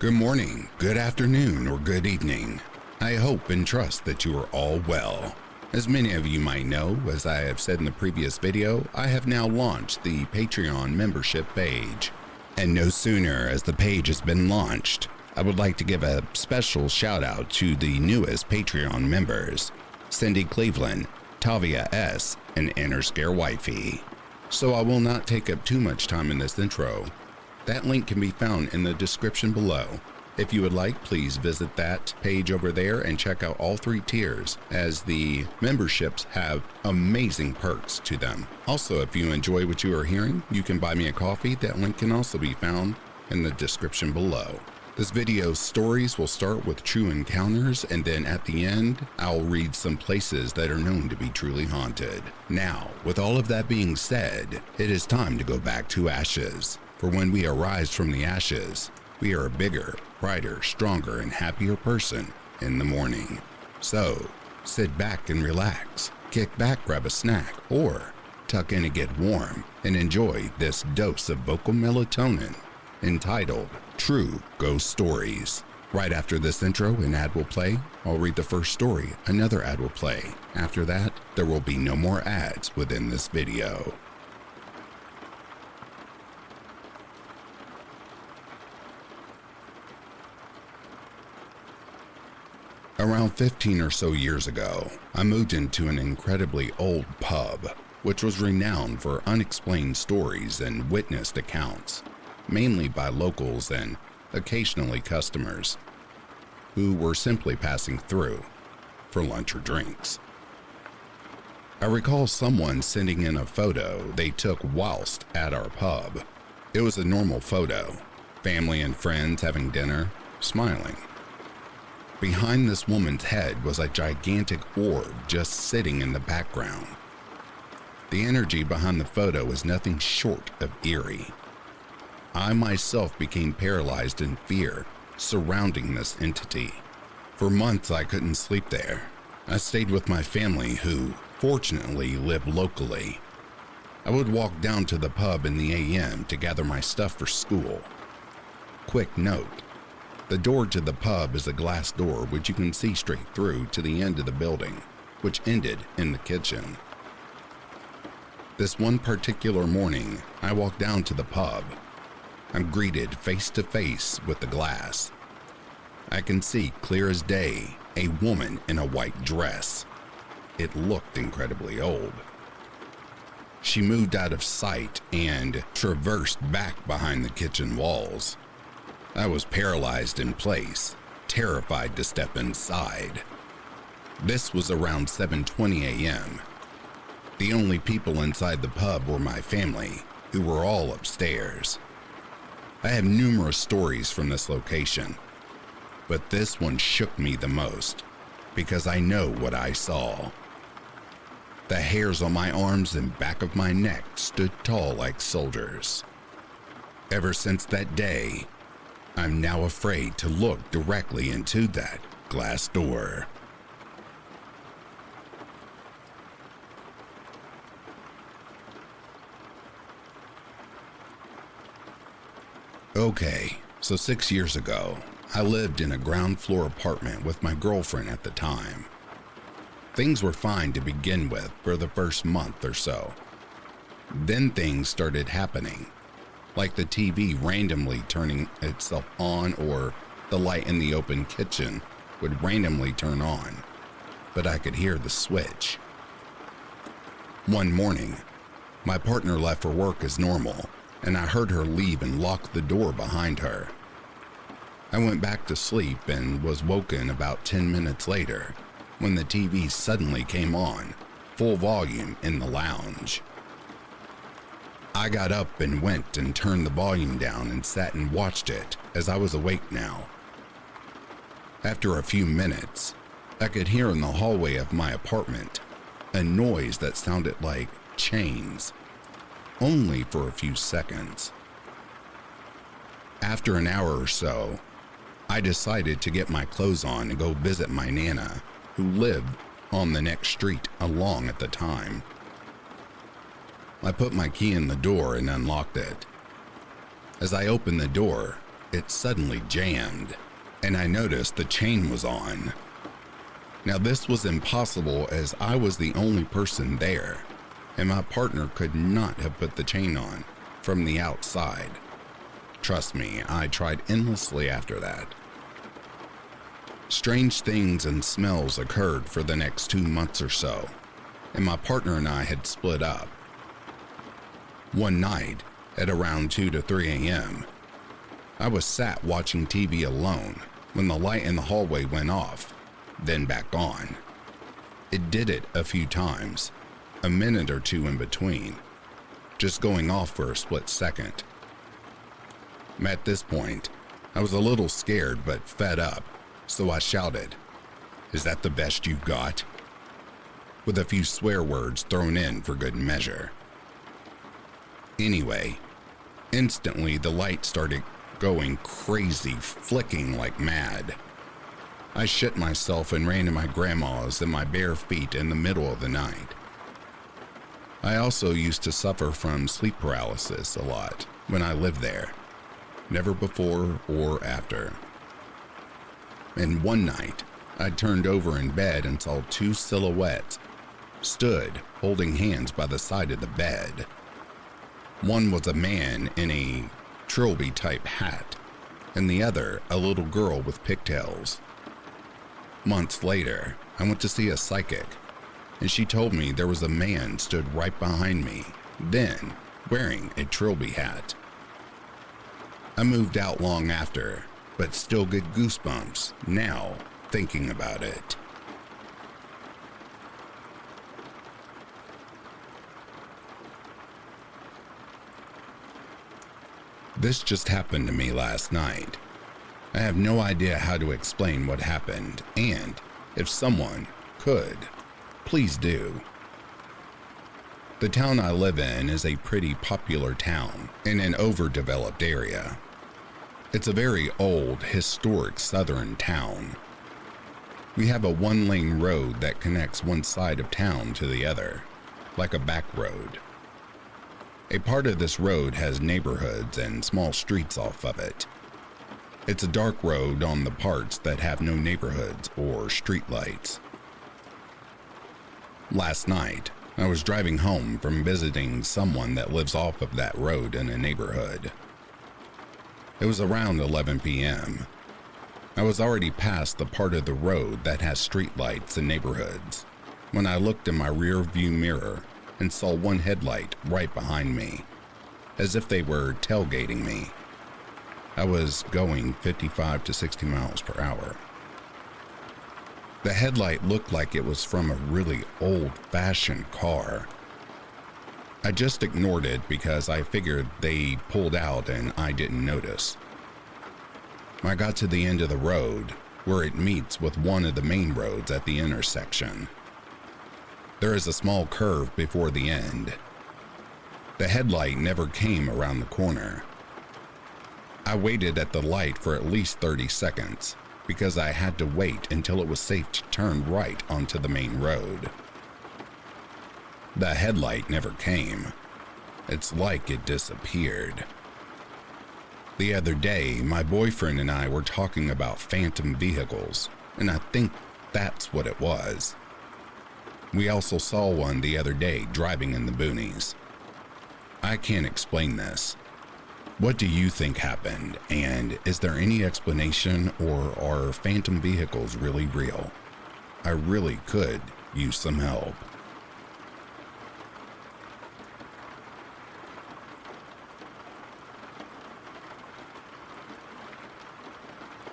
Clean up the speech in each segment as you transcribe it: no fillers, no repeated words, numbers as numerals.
Good morning, good afternoon, or good evening. I hope and trust that you are all well. As many of you might know, as I have said in the previous video, I have now launched the Patreon membership page. And no sooner as the page has been launched, I would like to give a special shout out to the newest Patreon members, Cindy Cleveland, Tavia S, and Inner Scare Wifey. So I will not take up too much time in this intro. That link can be found in the description below. If you would like, please visit that page over there and check out all 3 tiers, as the memberships have amazing perks to them. Also, if you enjoy what you are hearing, you can buy me a coffee. That link can also be found in the description below. This video's stories will start with true encounters, and then at the end, I'll read some places that are known to be truly haunted. Now, with all of that being said, it is time to go back to ashes. For when we arise from the ashes, we are a bigger, brighter, stronger, and happier person in the morning. So, sit back and relax, kick back, grab a snack, or tuck in and get warm and enjoy this dose of vocal melatonin entitled True Ghost Stories. Right after this intro, an ad will play. I'll read the first story, another ad will play. After that, there will be no more ads within this video. Around 15 or so years ago, I moved into an incredibly old pub, which was renowned for unexplained stories and witnessed accounts, mainly by locals and occasionally customers, who were simply passing through for lunch or drinks. I recall someone sending in a photo they took whilst at our pub. It was a normal photo, family and friends having dinner, smiling. Behind this woman's head was a gigantic orb just sitting in the background. The energy behind the photo was nothing short of eerie. I myself became paralyzed in fear surrounding this entity. For months I couldn't sleep there. I stayed with my family, who fortunately lived locally. I would walk down to the pub in the AM to gather my stuff for school. Quick note. The door to the pub is a glass door which you can see straight through to the end of the building, which ended in the kitchen. This one particular morning, I walked down to the pub. I'm greeted face to face with the glass. I can see clear as day a woman in a white dress. It looked incredibly old. She moved out of sight and traversed back behind the kitchen walls. I was paralyzed in place, terrified to step inside. This was around 7:20 a.m. The only people inside the pub were my family, who were all upstairs. I have numerous stories from this location, but this one shook me the most because I know what I saw. The hairs on my arms and back of my neck stood tall like soldiers. Ever since that day, I'm now afraid to look directly into that glass door. Okay, so 6 years ago, I lived in a ground floor apartment with my girlfriend at the time. Things were fine to begin with for the first month or so. Then things started happening, like the TV randomly turning itself on, or the light in the open kitchen would randomly turn on, but I could hear the switch. One morning, my partner left for work as normal, and I heard her leave and lock the door behind her. I went back to sleep and was woken about 10 minutes later when the TV suddenly came on, full volume in the lounge. I got up and went and turned the volume down and sat and watched it, as I was awake now. After a few minutes, I could hear in the hallway of my apartment a noise that sounded like chains, only for a few seconds. After an hour or so, I decided to get my clothes on and go visit my Nana, who lived on the next street along at the time. I put my key in the door and unlocked it. As I opened the door, it suddenly jammed, and I noticed the chain was on. Now this was impossible as I was the only person there, and my partner could not have put the chain on from the outside. Trust me, I tried endlessly after that. Strange things and smells occurred for the next 2 months or so, and my partner and I had split up. One night, at around 2 to 3 a.m., I was sat watching TV alone when the light in the hallway went off, then back on. It did it a few times, a minute or two in between, just going off for a split second. At this point, I was a little scared but fed up, so I shouted, "Is that the best you got?" with a few swear words thrown in for good measure. Anyway, instantly the light started going crazy, flicking like mad. I shit myself and ran to my grandma's in my bare feet in the middle of the night. I also used to suffer from sleep paralysis a lot when I lived there, never before or after. And one night, I turned over in bed and saw 2 silhouettes stood holding hands by the side of the bed. One was a man in a trilby-type hat, and the other a little girl with pigtails. Months later, I went to see a psychic, and she told me there was a man stood right behind me, then wearing a trilby hat. I moved out long after, but still get goosebumps now thinking about it. This just happened to me last night. I have no idea how to explain what happened, and if someone could, please do. The town I live in is a pretty popular town in an overdeveloped area. It's a very old, historic southern town. We have a one-lane road that connects one side of town to the other, like a back road. A part of this road has neighborhoods and small streets off of it. It's a dark road on the parts that have no neighborhoods or streetlights. Last night, I was driving home from visiting someone that lives off of that road in a neighborhood. It was around 11 p.m. I was already past the part of the road that has streetlights and neighborhoods when I looked in my rear view mirror and saw one headlight right behind me, as if they were tailgating me. I was going 55 to 60 miles per hour. The headlight looked like it was from a really old-fashioned car. I just ignored it because I figured they pulled out and I didn't notice. I got to the end of the road, where it meets with one of the main roads at the intersection. There is a small curve before the end. The headlight never came around the corner. I waited at the light for at least 30 seconds because I had to wait until it was safe to turn right onto the main road. The headlight never came. It's like it disappeared. The other day, my boyfriend and I were talking about phantom vehicles, and I think that's what it was. We also saw one the other day driving in the boonies. I can't explain this. What do you think happened, and is there any explanation, or are phantom vehicles really real? I really could use some help.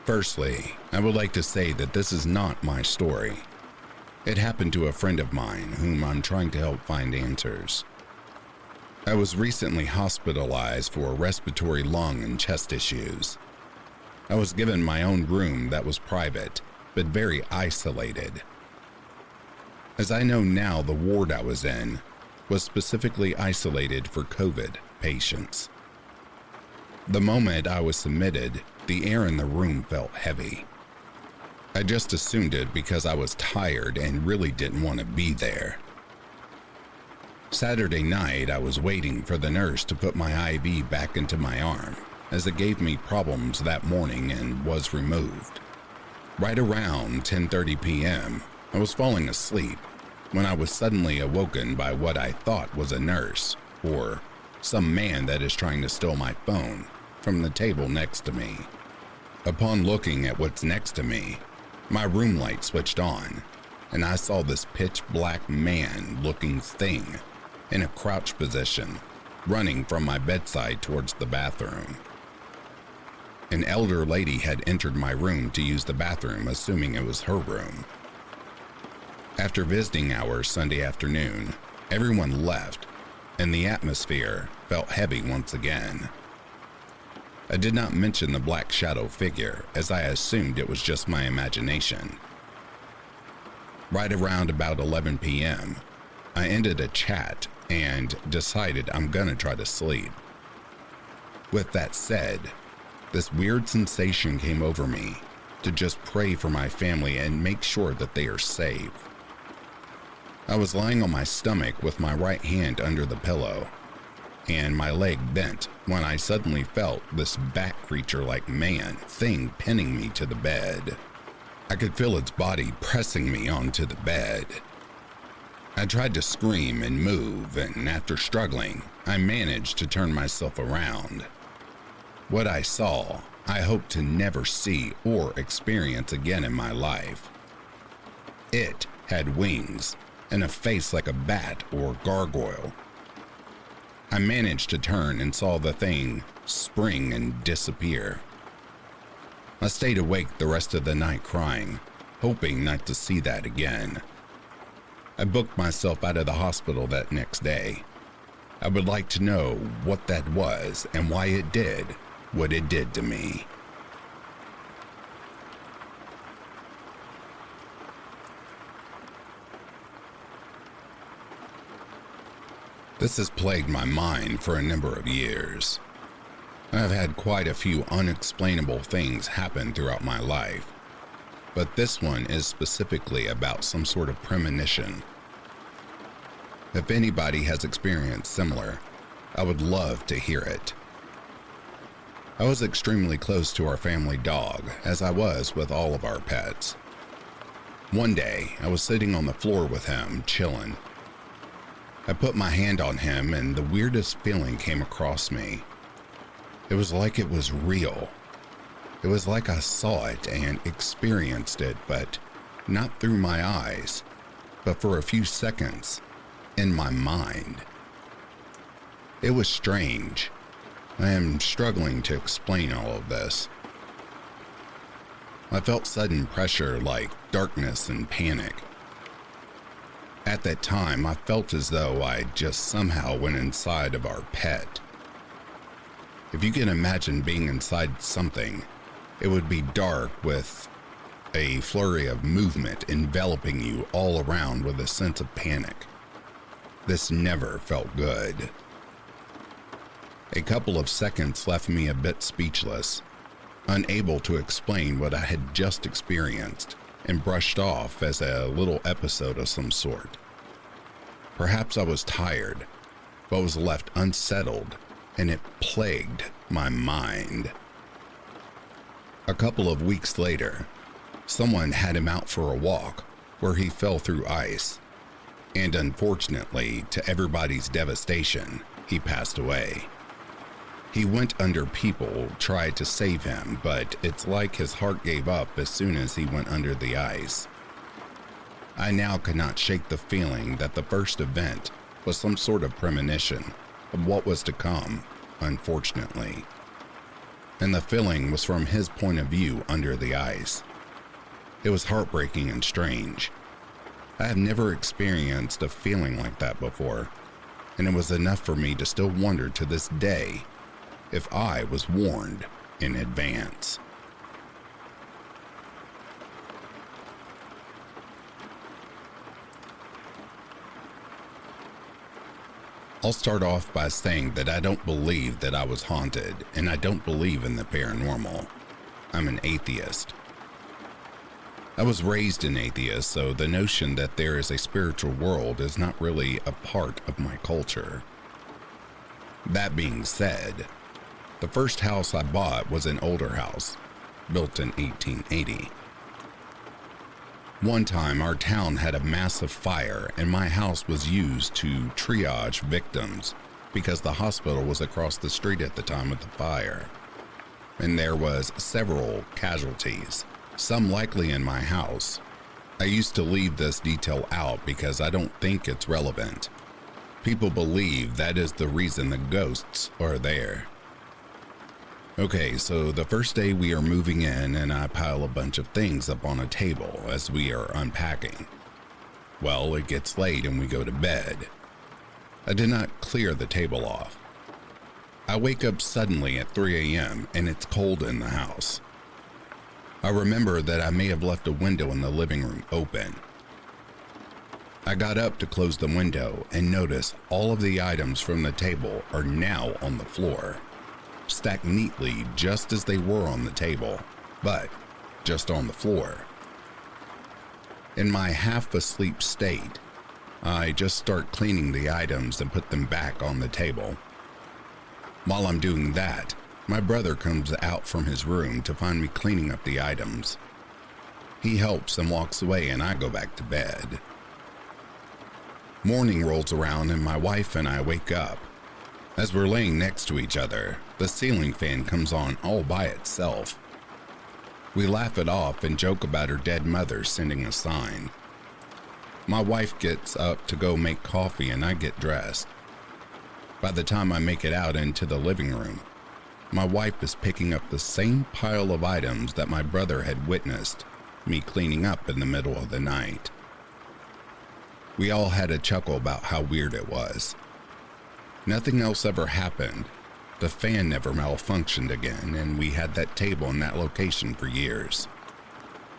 Firstly, I would like to say that this is not my story. It happened to a friend of mine whom I'm trying to help find answers. I was recently hospitalized for respiratory lung and chest issues. I was given my own room that was private, but very isolated. As I know now, the ward I was in was specifically isolated for COVID patients. The moment I was submitted, the air in the room felt heavy. I just assumed it because I was tired and really didn't want to be there. Saturday night, I was waiting for the nurse to put my IV back into my arm as it gave me problems that morning and was removed. Right around 10:30 p.m., I was falling asleep when I was suddenly awoken by what I thought was a nurse or some man that is trying to steal my phone from the table next to me. Upon looking at what's next to me, my room light switched on, and I saw this pitch black man looking thing in a crouch position running from my bedside towards the bathroom. An elder lady had entered my room to use the bathroom, assuming it was her room. After visiting hours Sunday afternoon, everyone left, and the atmosphere felt heavy once again. I did not mention the black shadow figure, as I assumed it was just my imagination. Right around about 11 p.m., I ended a chat and decided I'm gonna try to sleep. With that said, this weird sensation came over me to just pray for my family and make sure that they are safe. I was lying on my stomach with my right hand under the pillow, and my leg bent when I suddenly felt this bat creature-like man thing pinning me to the bed. I could feel its body pressing me onto the bed. I tried to scream and move, and after struggling, I managed to turn myself around. What I saw, I hope to never see or experience again in my life. It had wings and a face like a bat or gargoyle. I managed to turn and saw the thing spring and disappear. I stayed awake the rest of the night crying, hoping not to see that again. I booked myself out of the hospital that next day. I would like to know what that was and why it did what it did to me. This has plagued my mind for a number of years. I have had quite a few unexplainable things happen throughout my life, but this one is specifically about some sort of premonition. If anybody has experienced similar, I would love to hear it. I was extremely close to our family dog, as I was with all of our pets. One day, I was sitting on the floor with him, chilling. I put my hand on him and the weirdest feeling came across me. It was like it was real. It was like I saw it and experienced it, but not through my eyes, but for a few seconds in my mind. It was strange. I am struggling to explain all of this. I felt sudden pressure like darkness and panic. At that time, I felt as though I just somehow went inside of our pet. If you can imagine being inside something, it would be dark with a flurry of movement enveloping you all around with a sense of panic. This never felt good. A couple of seconds left me a bit speechless, unable to explain what I had just experienced, and brushed off as a little episode of some sort. Perhaps I was tired, but was left unsettled, and it plagued my mind. A couple of weeks later, someone had him out for a walk where he fell through ice, and unfortunately, to everybody's devastation, he passed away. He went under. People tried to save him, but it's like his heart gave up as soon as he went under the ice. I now could not shake the feeling that the first event was some sort of premonition of what was to come, unfortunately. And the feeling was from his point of view under the ice. It was heartbreaking and strange. I have never experienced a feeling like that before, and it was enough for me to still wonder to this day if I was warned in advance. I'll start off by saying that I don't believe that I was haunted, and I don't believe in the paranormal. I'm an atheist. I was raised an atheist, so the notion that there is a spiritual world is not really a part of my culture. That being said, The first house I bought was an older house, built in 1880. One time, our town had a massive fire, and my house was used to triage victims because the hospital was across the street at the time of the fire. And there was several casualties, some likely in my house. I used to leave this detail out because I don't think it's relevant. People believe that is the reason the ghosts are there. Okay, so the first day we are moving in and I pile a bunch of things up on a table as we are unpacking. Well, it gets late and we go to bed. I did not clear the table off. I wake up suddenly at 3 a.m. and it's cold in the house. I remember that I may have left a window in the living room open. I got up to close the window and notice all of the items from the table are now on the floor, stacked neatly just as they were on the table, but just on the floor. In my half-asleep state, I just start cleaning the items and put them back on the table. While I'm doing that, my brother comes out from his room to find me cleaning up the items. He helps and walks away and I go back to bed. Morning rolls around and my wife and I wake up. As we're laying next to each other, the ceiling fan comes on all by itself. We laugh it off and joke about her dead mother sending a sign. My wife gets up to go make coffee and I get dressed. By the time I make it out into the living room, my wife is picking up the same pile of items that my brother had witnessed me cleaning up in the middle of the night. We all had a chuckle about how weird it was. Nothing else ever happened. The fan never malfunctioned again, and we had that table in that location for years.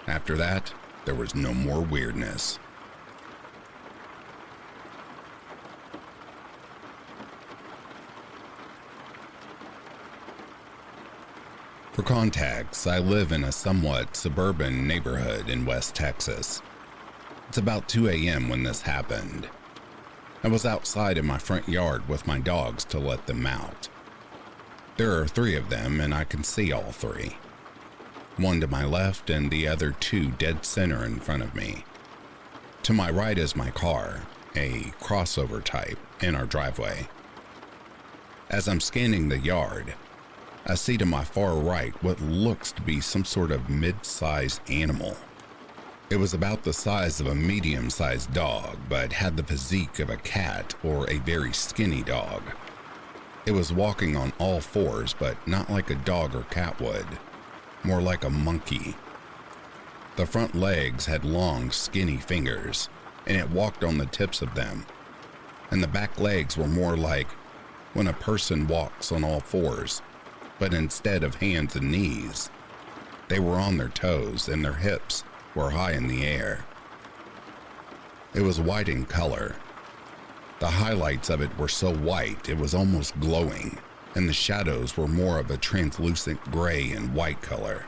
After that, there was no more weirdness. For context, I live in a somewhat suburban neighborhood in West Texas. It's about 2 a.m. when this happened. I was outside in my front yard with my dogs to let them out. There are 3 of them and I can see all 3. One to my left and the other 2 dead center in front of me. To my right is my car, a crossover type, in our driveway. As I'm scanning the yard, I see to my far right what looks to be some sort of mid-sized animal. It was about the size of a medium-sized dog, but had the physique of a cat or a very skinny dog. It was walking on all 4s, but not like a dog or cat would, more like a monkey. The front legs had long, skinny fingers, and it walked on the tips of them, and the back legs were more like when a person walks on all 4s, but instead of hands and knees, they were on their toes and their hips were high in the air. It was white in color. The highlights of it were so white it was almost glowing, and the shadows were more of a translucent gray and white color.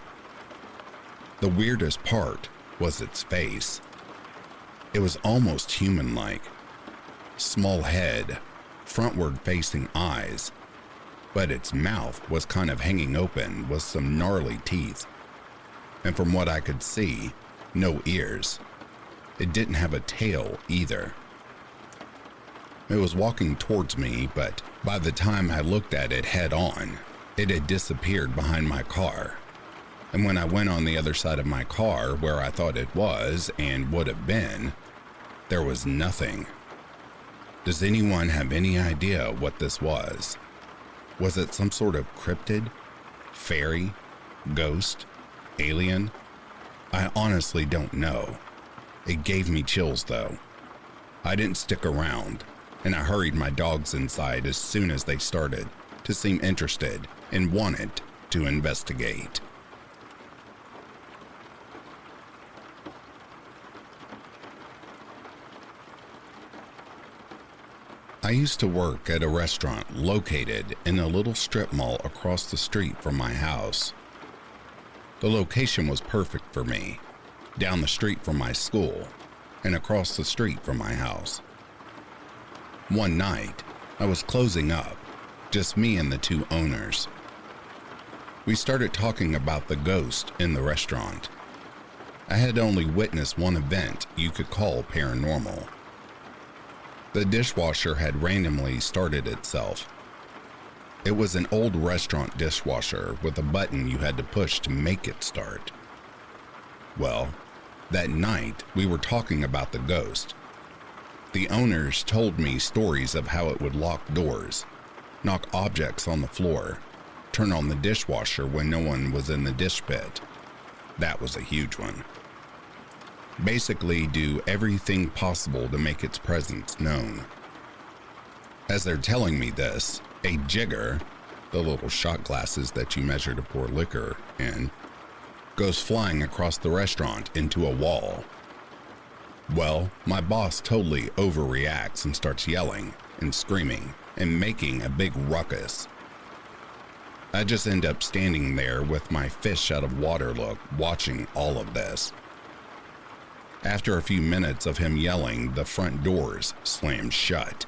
The weirdest part was its face. It was almost human-like. Small head, frontward-facing eyes, but its mouth was kind of hanging open with some gnarly teeth. And from what I could see, no ears. It didn't have a tail either. It was walking towards me, but by the time I looked at it head on, it had disappeared behind my car. And when I went on the other side of my car where I thought it was and would have been, there was nothing. Does anyone have any idea what this was? Was it some sort of cryptid? Fairy? Ghost? Alien? I honestly don't know. It gave me chills though. I didn't stick around, and I hurried my dogs inside as soon as they started to seem interested and wanted to investigate. I used to work at a restaurant located in a little strip mall across the street from my house. The location was perfect for me, down the street from my school and across the street from my house. One night, I was closing up, just me and the 2 owners. We started talking about the ghost in the restaurant. I had only witnessed one event you could call paranormal. The dishwasher had randomly started itself. It was an old restaurant dishwasher with a button you had to push to make it start. Well, that night we were talking about the ghost. The owners told me stories of how it would lock doors, knock objects on the floor, turn on the dishwasher when no one was in the dish pit. That was a huge one. Basically do everything possible to make its presence known. As they're telling me this, a jigger, the little shot glasses that you measure to pour liquor in, goes flying across the restaurant into a wall. Well, my boss totally overreacts and starts yelling and screaming and making a big ruckus. I just end up standing there with my fish out of water look, watching all of this. After a few minutes of him yelling, the front doors slammed shut.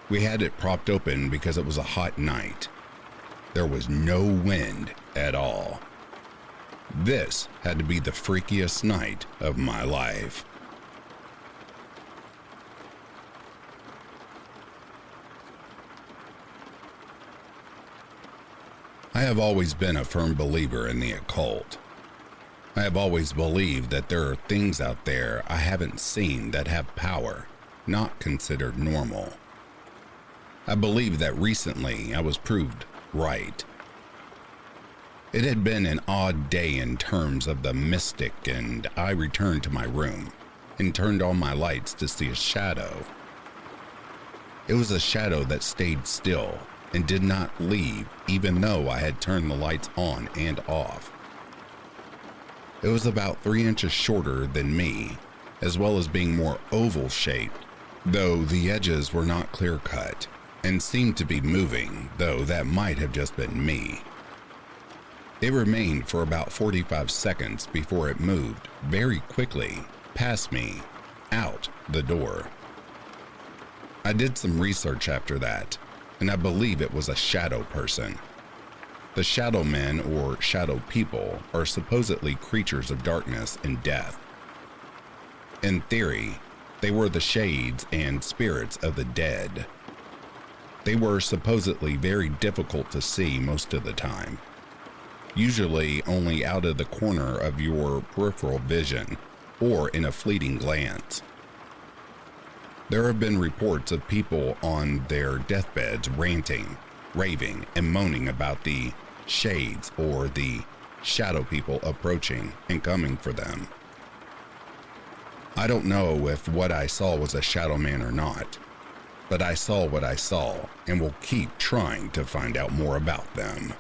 We had it propped open because it was a hot night. There was no wind at all. This had to be the freakiest night of my life. I have always been a firm believer in the occult. I have always believed that there are things out there I haven't seen that have power, not considered normal. I believe that recently I was proved right. It had been an odd day in terms of the mystic, and I returned to my room and turned on my lights to see a shadow. It was a shadow that stayed still and did not leave even though I had turned the lights on and off. It was about 3 inches shorter than me, as well as being more oval-shaped, though the edges were not clear-cut, and seemed to be moving, though that might have just been me. It remained for about 45 seconds before it moved very quickly past me, out the door. I did some research after that, and I believe it was a shadow person. The shadow men or shadow people are supposedly creatures of darkness and death. In theory, they were the shades and spirits of the dead. They were supposedly very difficult to see most of the time, usually only out of the corner of your peripheral vision or in a fleeting glance. There have been reports of people on their deathbeds ranting, raving, and moaning about the shades or the shadow people approaching and coming for them. I don't know if what I saw was a shadow man or not, but I saw what I saw and will keep trying to find out more about them.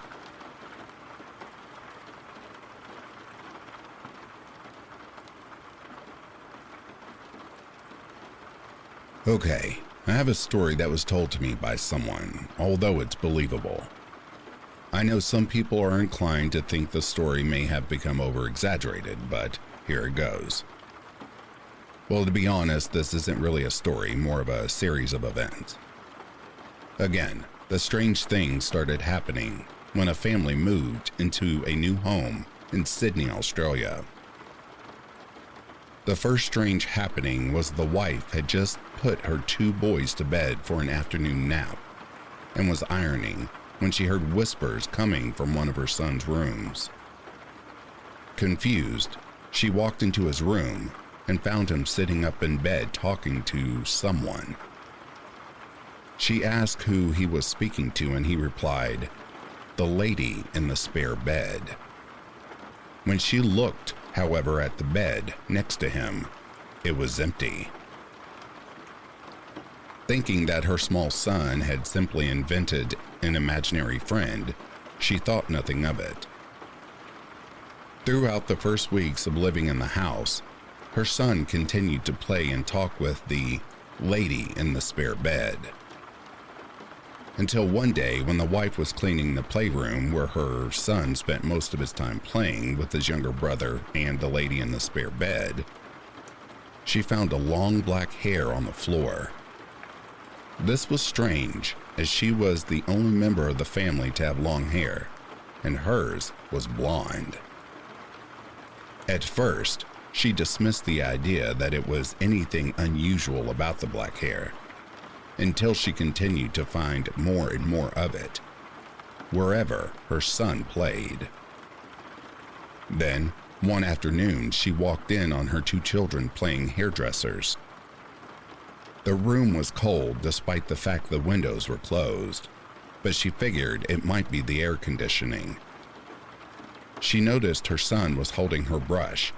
Okay, I have a story that was told to me by someone, although it's believable. I know some people are inclined to think the story may have become over-exaggerated, but here it goes. Well, to be honest, this isn't really a story, more of a series of events. Again, the strange thing started happening when a family moved into a new home in Sydney, Australia. The first strange happening was the wife had just put her 2 boys to bed for an afternoon nap and was ironing when she heard whispers coming from one of her son's rooms. Confused, she walked into his room and found him sitting up in bed talking to someone. She asked who he was speaking to, and he replied, "The lady in the spare bed." When she looked, however, at the bed next to him, it was empty. Thinking that her small son had simply invented an imaginary friend, she thought nothing of it. Throughout the first weeks of living in the house, her son continued to play and talk with the lady in the spare bed. Until one day when the wife was cleaning the playroom where her son spent most of his time playing with his younger brother and the lady in the spare bed, she found a long black hair on the floor. This was strange, as she was the only member of the family to have long hair, and hers was blonde. At first, she dismissed the idea that it was anything unusual about the black hair, until she continued to find more and more of it, wherever her son played. Then, one afternoon, she walked in on her two children playing hairdressers. The room was cold despite the fact the windows were closed, but she figured it might be the air conditioning. She noticed her son was holding her brush,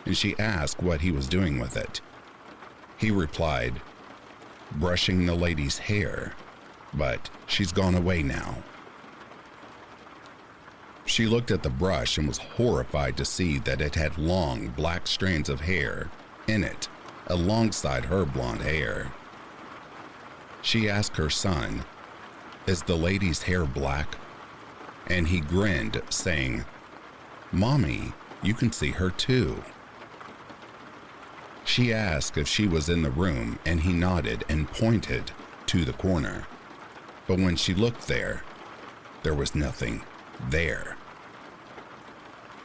and she asked what he was doing with it. He replied, "Brushing the lady's hair, but she's gone away now." She looked at the brush and was horrified to see that it had long black strands of hair in it alongside her blonde hair. She asked her son, "Is the lady's hair black?" And he grinned, saying, "Mommy, you can see her too." She asked if she was in the room, and he nodded and pointed to the corner. But when she looked there was nothing there.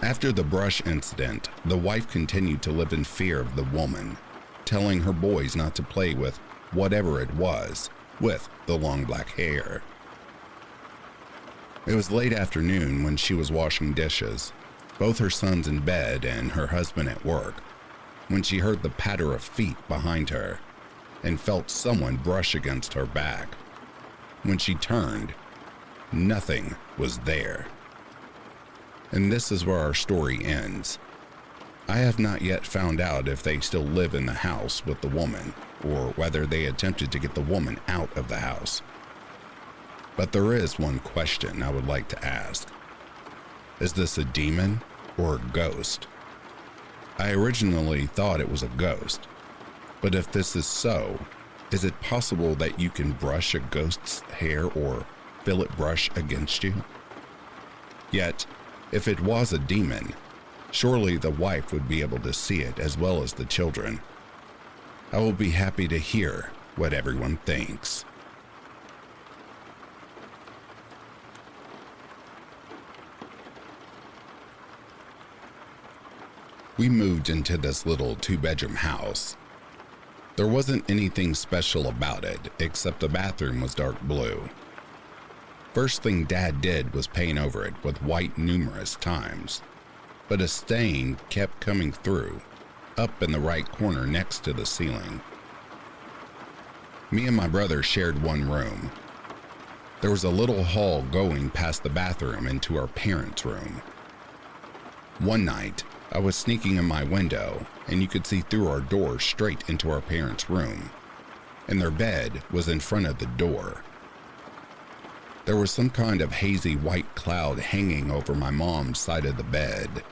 After the brush incident, the wife continued to live in fear of the woman, telling her boys not to play with whatever it was with the long black hair. It was late afternoon when she was washing dishes, both her sons in bed and her husband at work, when she heard the patter of feet behind her and felt someone brush against her back. When she turned, nothing was there. And this is where our story ends. I have not yet found out if they still live in the house with the woman, or whether they attempted to get the woman out of the house. But there is one question I would like to ask. Is this a demon or a ghost? I originally thought it was a ghost, but if this is so, is it possible that you can brush a ghost's hair or feel it brush against you? Yet, if it was a demon, surely the wife would be able to see it as well as the children. I will be happy to hear what everyone thinks. We moved into this little 2-bedroom house. There wasn't anything special about it, except the bathroom was dark blue. First thing Dad did was paint over it with white numerous times, but a stain kept coming through, up in the right corner next to the ceiling. Me and my brother shared one room. There was a little hall going past the bathroom into our parents' room. One night, I was sneaking in my window, and you could see through our door straight into our parents' room, and their bed was in front of the door. There was some kind of hazy white cloud hanging over my mom's side of the bed.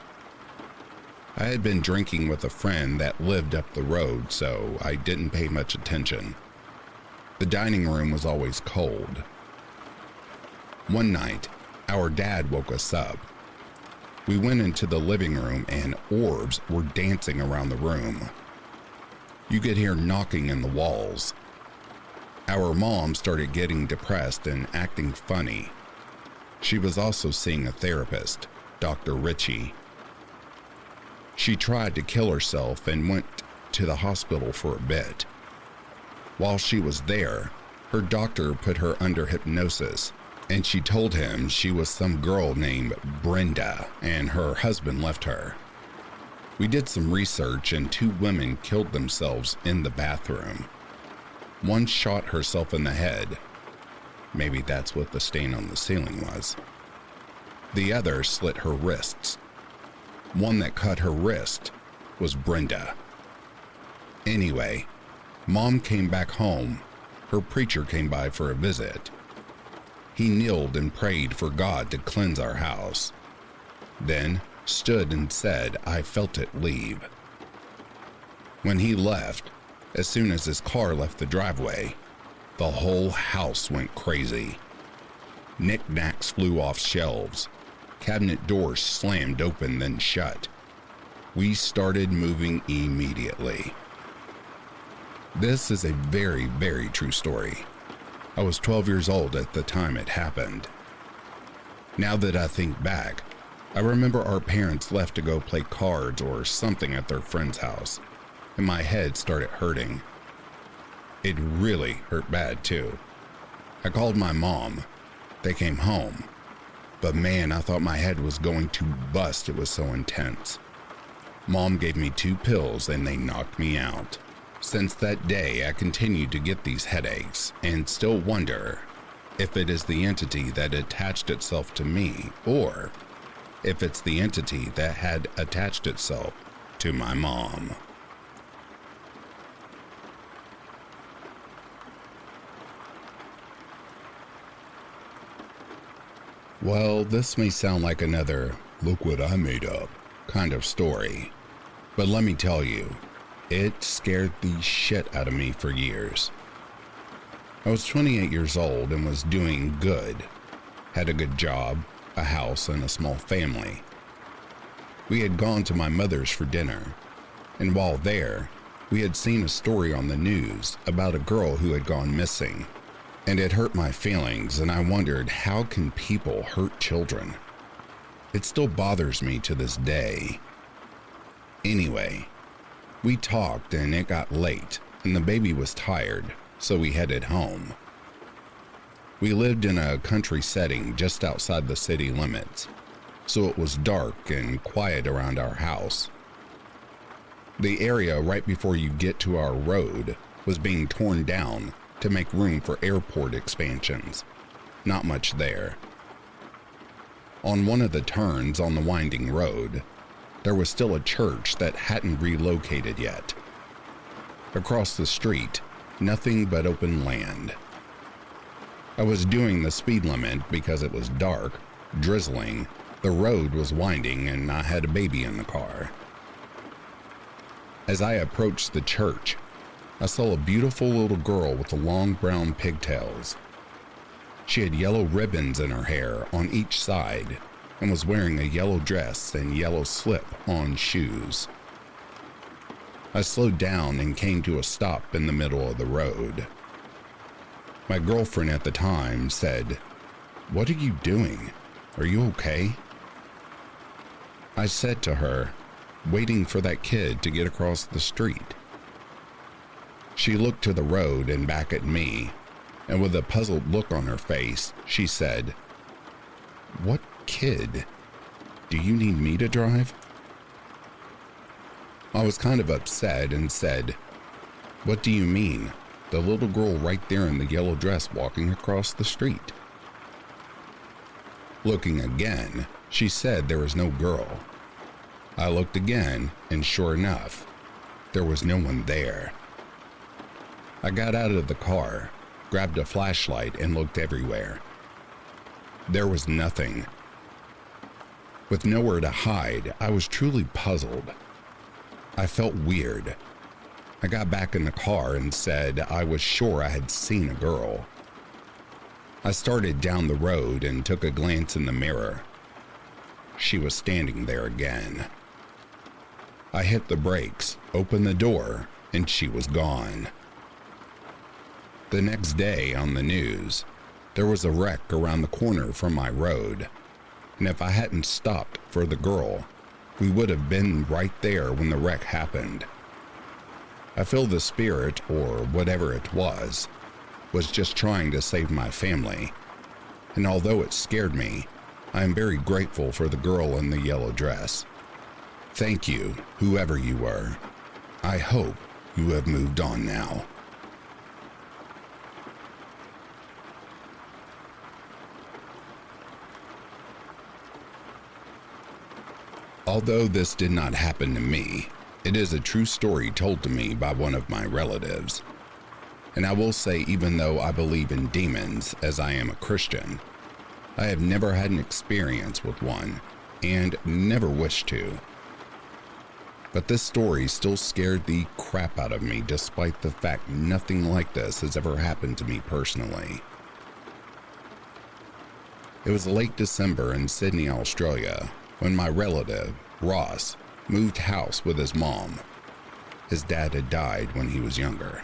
I had been drinking with a friend that lived up the road, so I didn't pay much attention. The dining room was always cold. One night, our dad woke us up. We went into the living room and orbs were dancing around the room. You could hear knocking in the walls. Our mom started getting depressed and acting funny. She was also seeing a therapist, Dr. Ritchie. She tried to kill herself and went to the hospital for a bit. While she was there, her doctor put her under hypnosis, and she told him she was some girl named Brenda and her husband left her. We did some research and 2 women killed themselves in the bathroom. One shot herself in the head. Maybe that's what the stain on the ceiling was. The other slit her wrists. One that cut her wrist was Brenda. Anyway, Mom came back home. Her preacher came by for a visit. He kneeled and prayed for God to cleanse our house. Then stood and said, "I felt it leave." When he left, as soon as his car left the driveway, the whole house went crazy. Knickknacks flew off shelves. Cabinet doors slammed open then shut. We started moving immediately. This is a very, very true story. I was 12 years old at the time it happened. Now that I think back, I remember our parents left to go play cards or something at their friend's house, and my head started hurting. It really hurt bad too. I called my mom. They came home. But man, I thought my head was going to bust, it was so intense. Mom gave me 2 pills and they knocked me out. Since that day, I continued to get these headaches and still wonder if it is the entity that attached itself to me or if it's the entity that had attached itself to my mom. Well, this may sound like another "look what I made up" kind of story, but let me tell you, it scared the shit out of me for years. I was 28 years old and was doing good. Had a good job, a house, and a small family. We had gone to my mother's for dinner, and while there, we had seen a story on the news about a girl who had gone missing. And it hurt my feelings, and I wondered, how can people hurt children? It still bothers me to this day. Anyway, we talked and it got late, and the baby was tired, so we headed home. We lived in a country setting just outside the city limits, so it was dark and quiet around our house. The area right before you get to our road was being torn down to make room for airport expansions. Not much there. On one of the turns on the winding road, there was still a church that hadn't relocated yet. Across the street, nothing but open land. I was doing the speed limit because it was dark, drizzling, the road was winding, and I had a baby in the car. As I approached the church, I saw a beautiful little girl with long brown pigtails. She had yellow ribbons in her hair on each side and was wearing a yellow dress and yellow slip-on shoes. I slowed down and came to a stop in the middle of the road. My girlfriend at the time said, "What are you doing? Are you okay?" I said to her, "Waiting for that kid to get across the street." She looked to the road and back at me, and with a puzzled look on her face, she said, "What kid? Do you need me to drive?" I was kind of upset and said, "What do you mean? The little girl right there in the yellow dress walking across the street." Looking again, she said there was no girl. I looked again, and sure enough, there was no one there. I got out of the car, grabbed a flashlight, and looked everywhere. There was nothing. With nowhere to hide, I was truly puzzled. I felt weird. I got back in the car and said I was sure I had seen a girl. I started down the road and took a glance in the mirror. She was standing there again. I hit the brakes, opened the door, and she was gone. The next day on the news, there was a wreck around the corner from my road, and if I hadn't stopped for the girl, we would have been right there when the wreck happened. I feel the spirit, or whatever it was just trying to save my family, and although it scared me, I am very grateful for the girl in the yellow dress. Thank you, whoever you were. I hope you have moved on now. Although this did not happen to me, it is a true story told to me by one of my relatives. And I will say, even though I believe in demons as I am a Christian, I have never had an experience with one and never wish to. But this story still scared the crap out of me despite the fact nothing like this has ever happened to me personally. It was late December in Sydney, Australia, when my relative, Ross, moved house with his mom. His dad had died when he was younger.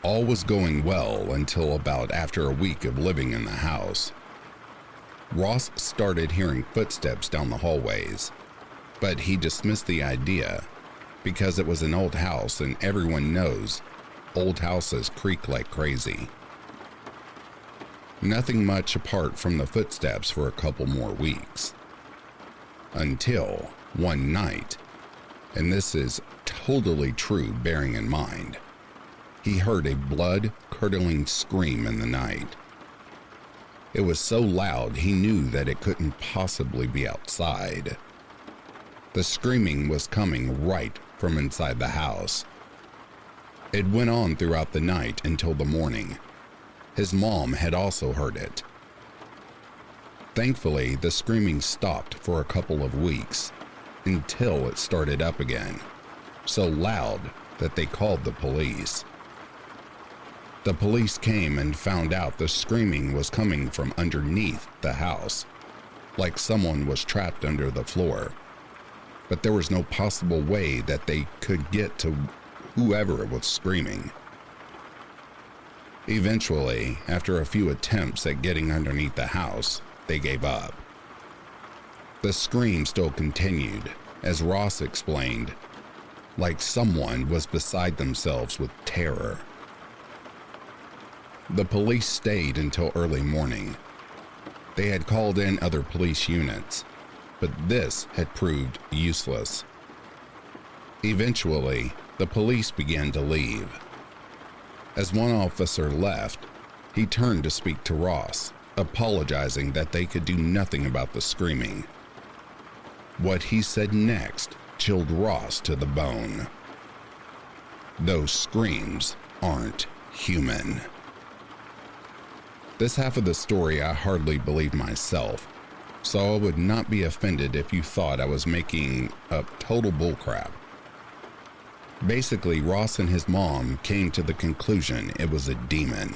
All was going well until about after a week of living in the house. Ross started hearing footsteps down the hallways, but he dismissed the idea because it was an old house and everyone knows old houses creak like crazy. Nothing much apart from the footsteps for a couple more weeks. Until one night, and this is totally true bearing in mind, he heard a blood-curdling scream in the night. It was so loud he knew that it couldn't possibly be outside. The screaming was coming right from inside the house. It went on throughout the night until the morning. His mom had also heard it. Thankfully, the screaming stopped for a couple of weeks until it started up again, so loud that they called the police. The police came and found out the screaming was coming from underneath the house, like someone was trapped under the floor. But there was no possible way that they could get to whoever was screaming. Eventually, after a few attempts at getting underneath the house, they gave up. The scream still continued, as Ross explained, like someone was beside themselves with terror. The police stayed until early morning. They had called in other police units, but this had proved useless. Eventually, the police began to leave. As one officer left, he turned to speak to Ross, apologizing that they could do nothing about the screaming. What he said next chilled Ross to the bone. Those screams aren't human. This half of the story I hardly believed myself, so I would not be offended if you thought I was making up total bullcrap. Basically, Ross and his mom came to the conclusion it was a demon.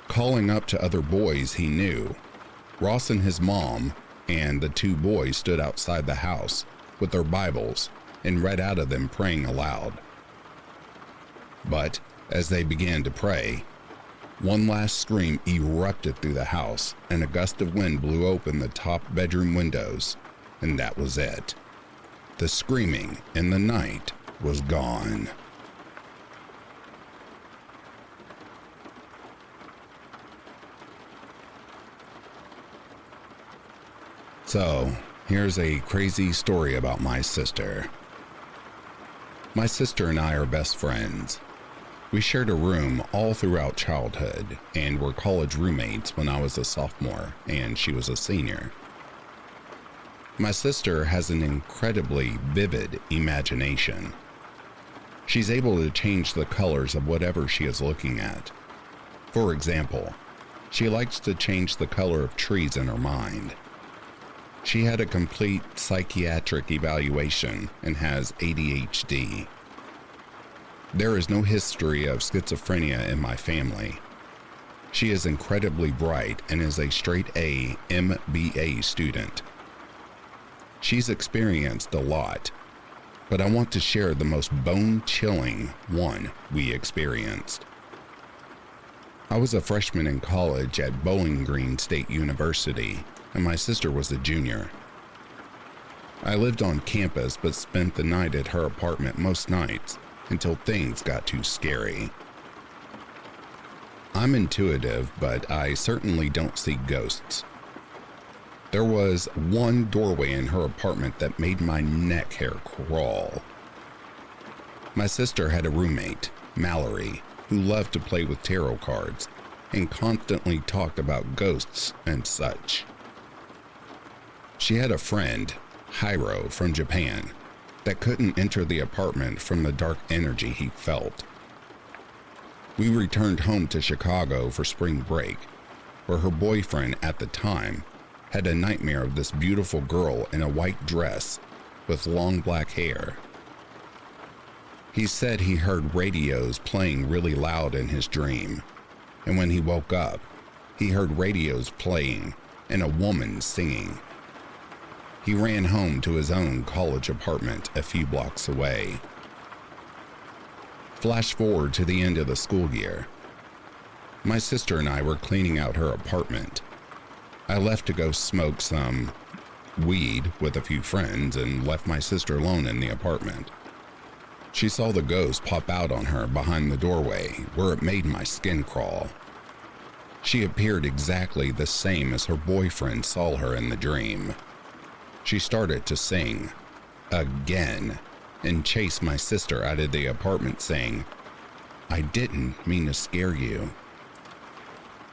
Calling up to other boys he knew, Ross and his mom and the two boys stood outside the house with their Bibles and read out of them, praying aloud. But as they began to pray, one last scream erupted through the house, and a gust of wind blew open the top bedroom windows, and that was it. The screaming in the night was gone. So, here's a crazy story about my sister. My sister and I are best friends. We shared a room all throughout childhood and were college roommates when I was a sophomore and she was a senior. My sister has an incredibly vivid imagination. She's able to change the colors of whatever she is looking at. For example, she likes to change the color of trees in her mind. She had a complete psychiatric evaluation and has ADHD. There is no history of schizophrenia in my family. She is incredibly bright and is a straight A MBA student. She's experienced a lot, but I want to share the most bone-chilling one we experienced. I was a freshman in college at Bowling Green State University, and my sister was a junior. I lived on campus but spent the night at her apartment most nights until things got too scary. I'm intuitive, but I certainly don't see ghosts. There was one doorway in her apartment that made my neck hair crawl. My sister had a roommate, Mallory, who loved to play with tarot cards and constantly talked about ghosts and such. She had a friend, Hiro, from Japan, that couldn't enter the apartment from the dark energy he felt. We returned home to Chicago for spring break, where her boyfriend at the time had a nightmare of this beautiful girl in a white dress with long black hair. He said he heard radios playing really loud in his dream, and when he woke up, he heard radios playing and a woman singing. He ran home to his own college apartment a few blocks away. Flash forward to the end of the school year. My sister and I were cleaning out her apartment. I left to go smoke some weed with a few friends and left my sister alone in the apartment. She saw the ghost pop out on her behind the doorway, where it made my skin crawl. She appeared exactly the same as her boyfriend saw her in the dream. She started to sing, again, and chased my sister out of the apartment saying, "I didn't mean to scare you."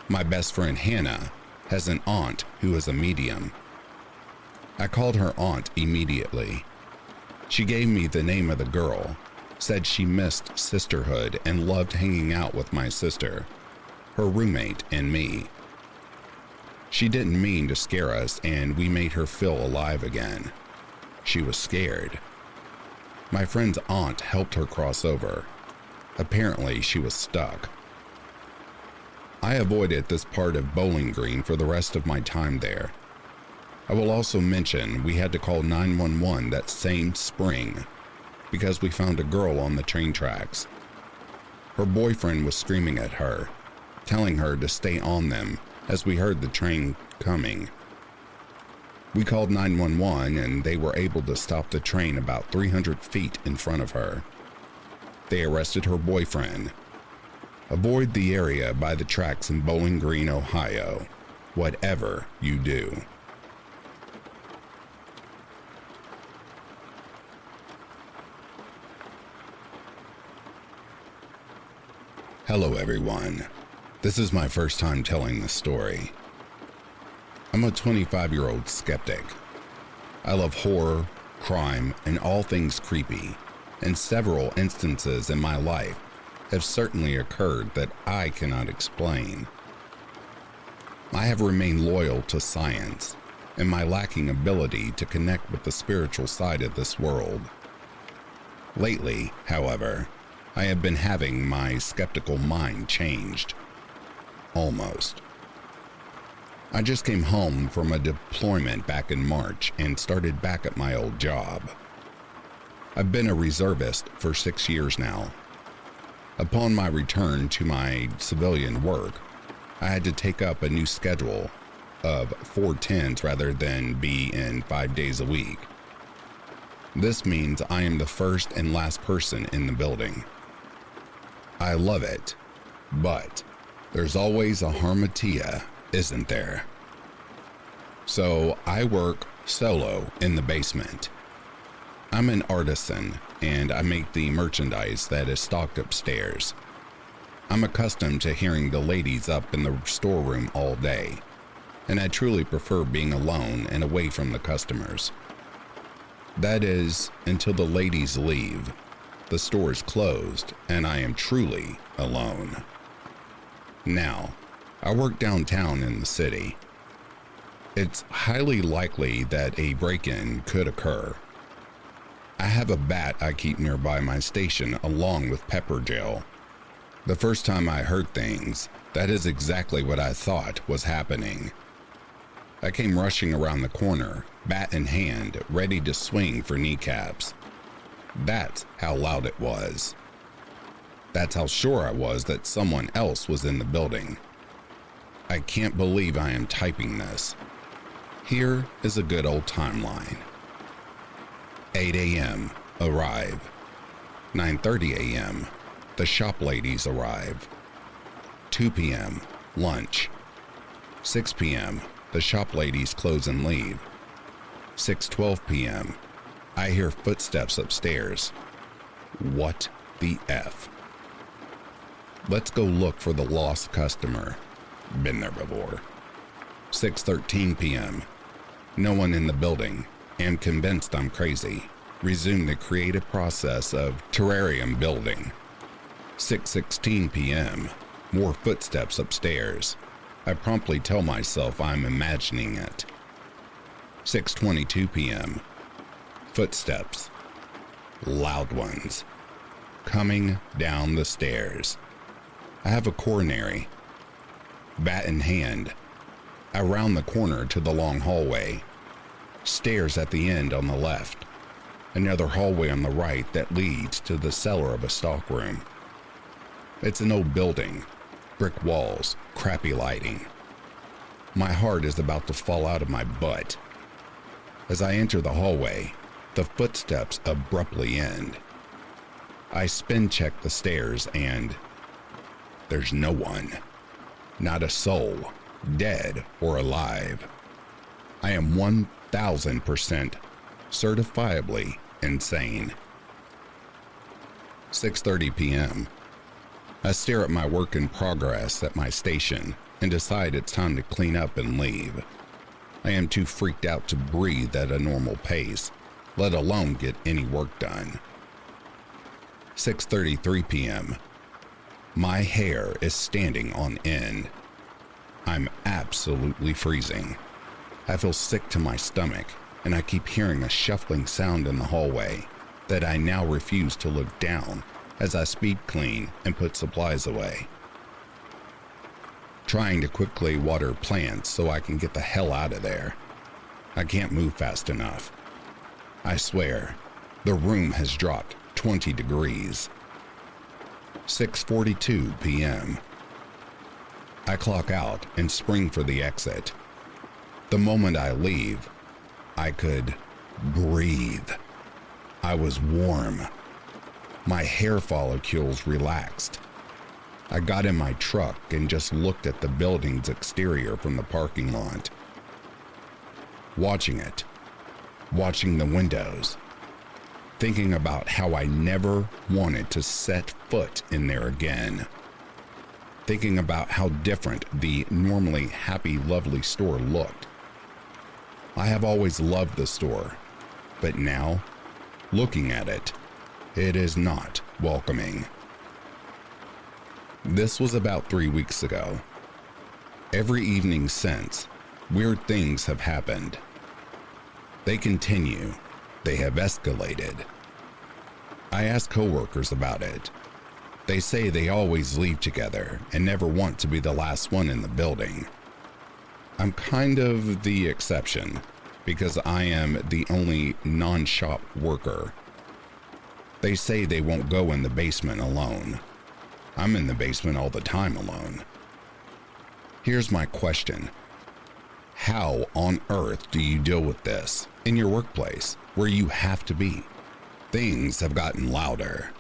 My best friend Hannah has an aunt who is a medium. I called her aunt immediately. She gave me the name of the girl, said she missed sisterhood and loved hanging out with my sister, her roommate, and me. She didn't mean to scare us, and we made her feel alive again. She was scared. My friend's aunt helped her cross over. Apparently, she was stuck. I avoided this part of Bowling Green for the rest of my time there. I will also mention we had to call 911 that same spring because we found a girl on the train tracks. Her boyfriend was screaming at her, telling her to stay on them as we heard the train coming. We called 911 and they were able to stop the train about 300 feet in front of her. They arrested her boyfriend. Avoid the area by the tracks in Bowling Green, Ohio, whatever you do. Hello everyone. This is my first time telling this story. I'm a 25-year-old skeptic. I love horror, crime, and all things creepy, and several instances in my life have certainly occurred that I cannot explain. I have remained loyal to science and my lacking ability to connect with the spiritual side of this world. Lately, however, I have been having my skeptical mind changed. Almost. I just came home from a deployment back in March and started back at my old job. I've been a reservist for 6 years now. Upon my return to my civilian work, I had to take up a new schedule of 4/10s rather than be in 5 days a week. This means I am the first and last person in the building. I love it, but there's always a harmatia, isn't there? So I work solo in the basement. I'm an artisan and I make the merchandise that is stocked upstairs. I'm accustomed to hearing the ladies up in the storeroom all day, and I truly prefer being alone and away from the customers. That is, until the ladies leave, the store is closed, and I am truly alone. Now, I work downtown in the city. It's highly likely that a break-in could occur. I have a bat I keep nearby my station along with pepper gel. The first time I heard things, that is exactly what I thought was happening. I came rushing around the corner, bat in hand, ready to swing for kneecaps. That's how loud it was. That's how sure I was that someone else was in the building. I can't believe I am typing this. Here is a good old timeline. 8 a.m. arrive. 9:30 a.m. the shop ladies arrive. 2 p.m. lunch. 6 p.m. the shop ladies close and leave. 6:12 p.m. I hear footsteps upstairs. What the F? Let's go look for the lost customer. Been there before. 6:13 p.m. No one in the building. Am convinced I'm crazy. Resume the creative process of terrarium building. 6:16 p.m. More footsteps upstairs. I promptly tell myself I'm imagining it. 6:22 p.m. Footsteps. Loud ones. Coming down the stairs. I have a coronary. Bat in hand. I round the corner to the long hallway. Stairs at the end on the left. Another hallway on the right that leads to the cellar of a stockroom. It's an old building. Brick walls, crappy lighting. My heart is about to fall out of my butt. As I enter the hallway, the footsteps abruptly end. I spin check the stairs and there's no one. Not a soul, dead or alive. I am 1000% certifiably insane. 6:30 p.m. I stare at my work in progress at my station and decide it's time to clean up and leave. I am too freaked out to breathe at a normal pace, let alone get any work done. 6:33 p.m. My hair is standing on end. I'm absolutely freezing. I feel sick to my stomach, and I keep hearing a shuffling sound in the hallway that I now refuse to look down as I speed clean and put supplies away. Trying to quickly water plants so I can get the hell out of there. I can't move fast enough. I swear, the room has dropped 20 degrees. 6:42 p.m. I clock out and spring for the exit. The moment I leave, I could breathe. I was warm. My hair follicles relaxed. I got in my truck and just looked at the building's exterior from the parking lot. Watching it, watching the windows, thinking about how I never wanted to set foot in there again. Thinking about how different the normally happy, lovely store looked. I have always loved the store, but now, looking at it, it is not welcoming. This was about 3 weeks ago. Every evening since, weird things have happened. They continue. They have escalated. I ask coworkers about it. They say they always leave together and never want to be the last one in the building. I'm kind of the exception because I am the only non-shop worker. They say they won't go in the basement alone. I'm in the basement all the time alone. Here's my question. How on earth do you deal with this in your workplace where you have to be? Things have gotten louder.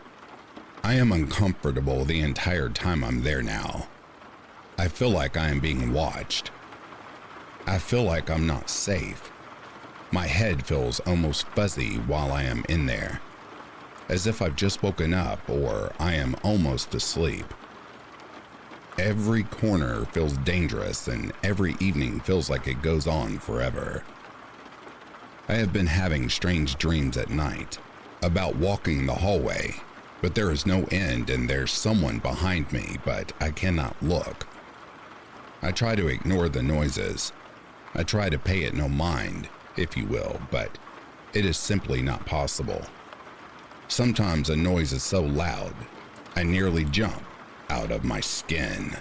I am uncomfortable the entire time I'm there now. I feel like I am being watched. I feel like I'm not safe. My head feels almost fuzzy while I am in there, as if I've just woken up or I am almost asleep. Every corner feels dangerous and every evening feels like it goes on forever. I have been having strange dreams at night about walking the hallway, but there is no end and there's someone behind me, but I cannot look. I try to ignore the noises. I try to pay it no mind, if you will, but it is simply not possible. Sometimes a noise is so loud, I nearly jump out of my skin.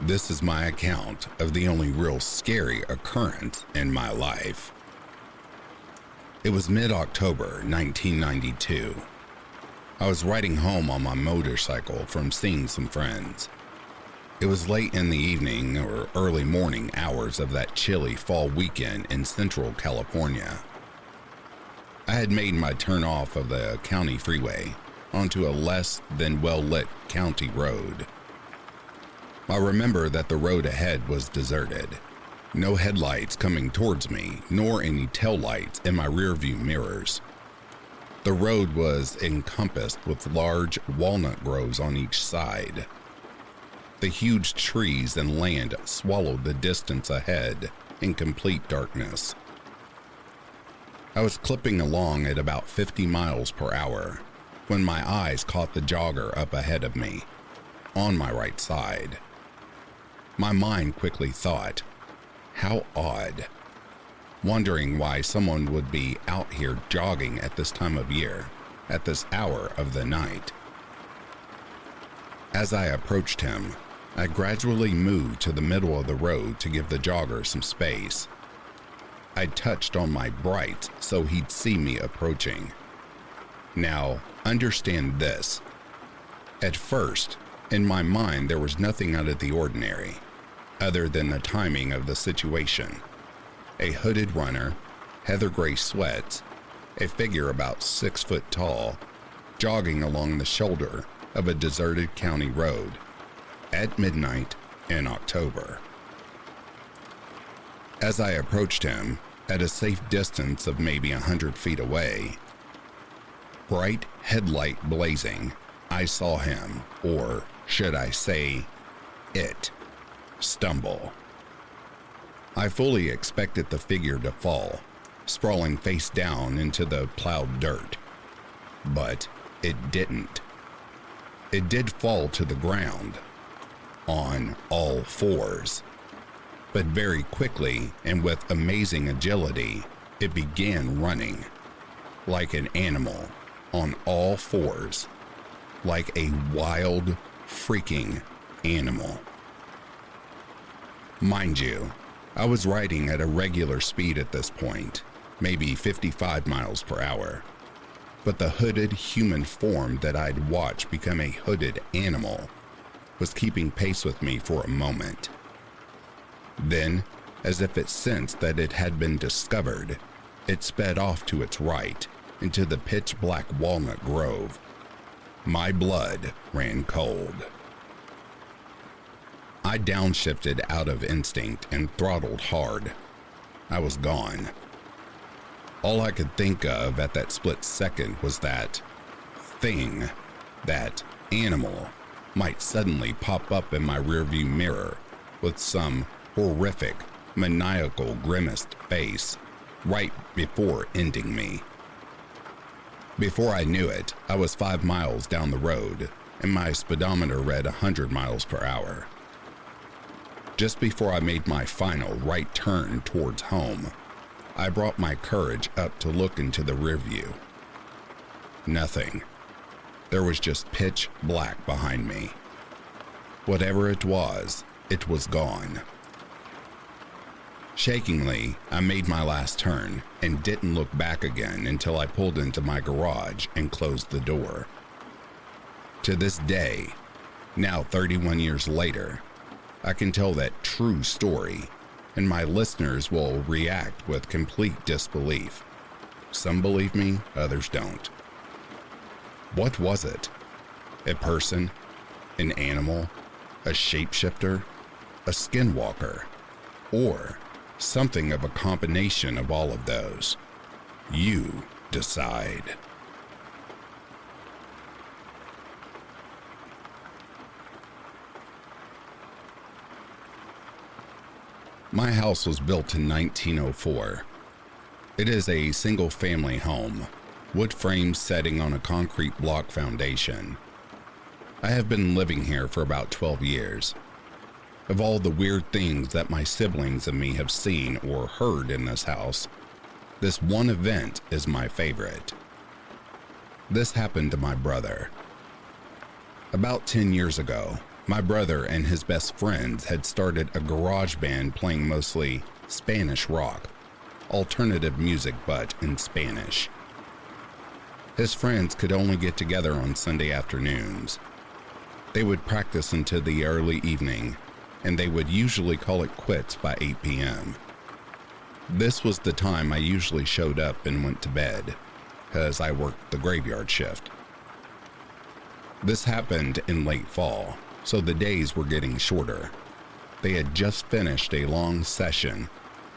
This is my account of the only real scary occurrence in my life. It was mid-October 1992. I was riding home on my motorcycle from seeing some friends. It was late in the evening or early morning hours of that chilly fall weekend in Central California. I had made my turn off of the county freeway onto a less than well-lit county road. I remember that the road ahead was deserted. No headlights coming towards me, nor any taillights in my rearview mirrors. The road was encompassed with large walnut groves on each side. The huge trees and land swallowed the distance ahead in complete darkness. I was clipping along at about 50 miles per hour when my eyes caught the jogger up ahead of me, on my right side. My mind quickly thought, how odd, wondering why someone would be out here jogging at this time of year, at this hour of the night. As I approached him, I gradually moved to the middle of the road to give the jogger some space. I touched on my brights so he'd see me approaching. Now, understand this. At first, in my mind, there was nothing out of the ordinary, other than the timing of the situation. A hooded runner, heather gray sweats, a figure about 6 foot tall, jogging along the shoulder of a deserted county road at midnight in October. As I approached him, at a safe distance of maybe 100 feet away, bright headlight blazing, I saw him, or should I say, it, stumble. I fully expected the figure to fall, sprawling face down into the plowed dirt. But it didn't. It did fall to the ground, on all fours. But very quickly and with amazing agility, it began running, like an animal, on all fours, like a wild, freaking animal. Mind you, I was riding at a regular speed at this point, maybe 55 miles per hour. But the hooded human form that I'd watched become a hooded animal was keeping pace with me for a moment. Then, as if it sensed that it had been discovered, it sped off to its right into the pitch black walnut grove. My blood ran cold. I downshifted out of instinct and throttled hard. I was gone. All I could think of at that split second was that thing, that animal, might suddenly pop up in my rearview mirror with some horrific, maniacal grimaced face right before ending me. Before I knew it, I was 5 miles down the road and my speedometer read 100 miles per hour. Just before I made my final right turn towards home, I brought my courage up to look into the rearview. Nothing. There was just pitch black behind me. Whatever it was gone. Shakingly, I made my last turn and didn't look back again until I pulled into my garage and closed the door. To this day, now 31 years later, I can tell that true story, and my listeners will react with complete disbelief. Some believe me, others don't. What was it? A person? An animal? A shapeshifter? A skinwalker? Or something of a combination of all of those? You decide. My house was built in 1904. It is a single-family home, wood frame setting on a concrete block foundation. I have been living here for about 12 years. Of all the weird things that my siblings and me have seen or heard in this house, this one event is my favorite. This happened to my brother. About 10 years ago, my brother and his best friends had started a garage band playing mostly Spanish rock, alternative music but in Spanish. His friends could only get together on Sunday afternoons. They would practice into the early evening, and they would usually call it quits by 8 p.m. This was the time I usually showed up and went to bed, as I worked the graveyard shift. This happened in late fall, so the days were getting shorter. They had just finished a long session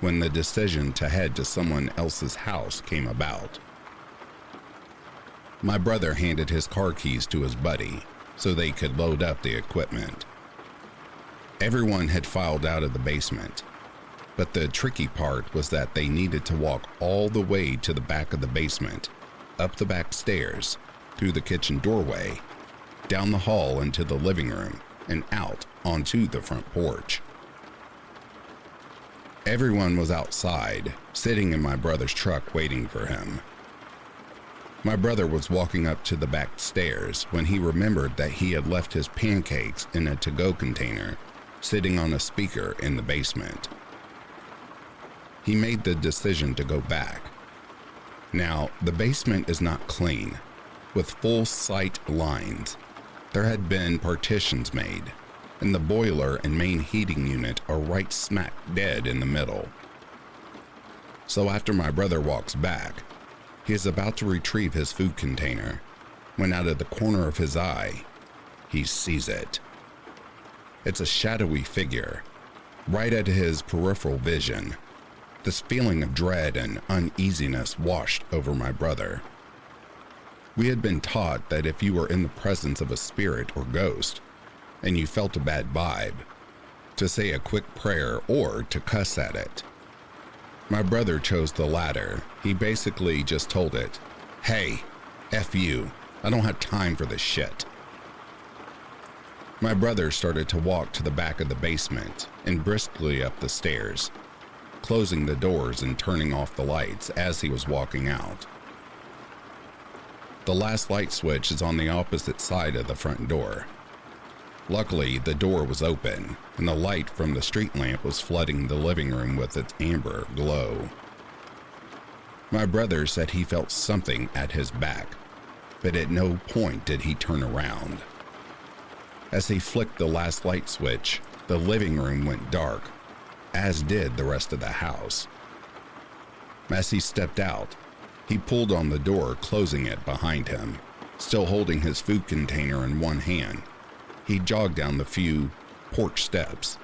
when the decision to head to someone else's house came about. My brother handed his car keys to his buddy so they could load up the equipment. Everyone had filed out of the basement, but the tricky part was that they needed to walk all the way to the back of the basement, up the back stairs, through the kitchen doorway, down the hall into the living room, and out onto the front porch. Everyone was outside, sitting in my brother's truck waiting for him. My brother was walking up to the back stairs when he remembered that he had left his pancakes in a to-go container sitting on a speaker in the basement. He made the decision to go back. Now, the basement is not clean, with full sight lines. There had been partitions made, and the boiler and main heating unit are right smack dead in the middle. So after my brother walks back, he is about to retrieve his food container when out of the corner of his eye, he sees it. It's a shadowy figure, right at his peripheral vision. This feeling of dread and uneasiness washed over my brother. We had been taught that if you were in the presence of a spirit or ghost, and you felt a bad vibe, to say a quick prayer or to cuss at it. My brother chose the latter. He basically just told it, "Hey, F you, I don't have time for this shit." My brother started to walk to the back of the basement and briskly up the stairs, closing the doors and turning off the lights as he was walking out. The last light switch is on the opposite side of the front door. Luckily, the door was open, and the light from the street lamp was flooding the living room with its amber glow. My brother said he felt something at his back, but at no point did he turn around. As he flicked the last light switch, the living room went dark, as did the rest of the house. As he stepped out, he pulled on the door, closing it behind him. Still holding his food container in one hand, he jogged down the few porch steps.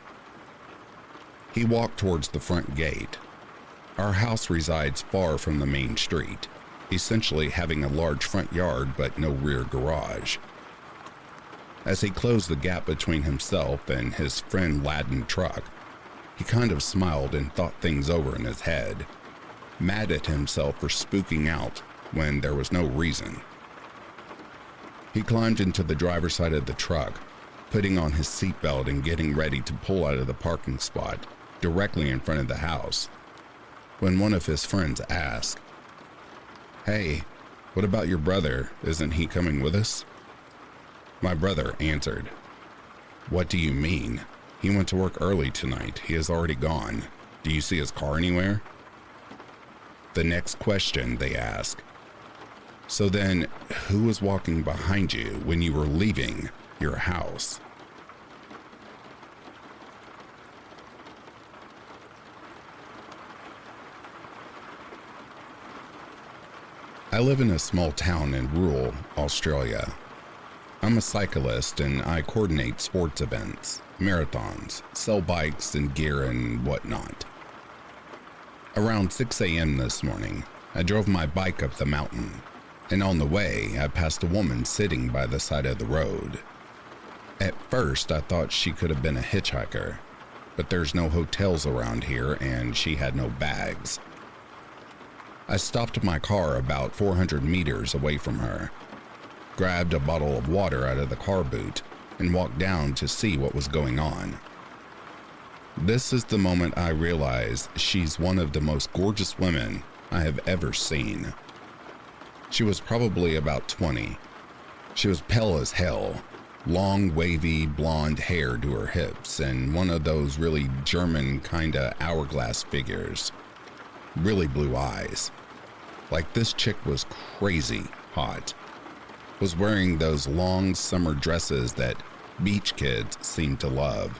He walked towards the front gate. Our house resides far from the main street, essentially having a large front yard but no rear garage. As he closed the gap between himself and his friend laden truck, he kind of smiled and thought things over in his head, mad at himself for spooking out when there was no reason. He climbed into the driver's side of the truck, putting on his seatbelt and getting ready to pull out of the parking spot directly in front of the house, when one of his friends asked, "Hey, what about your brother? Isn't he coming with us?" My brother answered, "What do you mean? He went to work early tonight. He is already gone. Do you see his car anywhere?" The next question they ask, "So then, who was walking behind you when you were leaving your house?" I live in a small town in rural Australia. I'm a cyclist and I coordinate sports events, marathons, sell bikes and gear and whatnot. Around 6 a.m. this morning, I drove my bike up the mountain, and on the way, I passed a woman sitting by the side of the road. At first, I thought she could have been a hitchhiker, but there's no hotels around here and she had no bags. I stopped my car about 400 meters away from her, grabbed a bottle of water out of the car boot, and walked down to see what was going on. This is the moment I realized she's one of the most gorgeous women I have ever seen. She was probably about 20. She was pale as hell, long wavy blonde hair to her hips, and one of those really German kinda hourglass figures. Really blue eyes. Like this chick was crazy hot. Was wearing those long summer dresses that beach kids seem to love,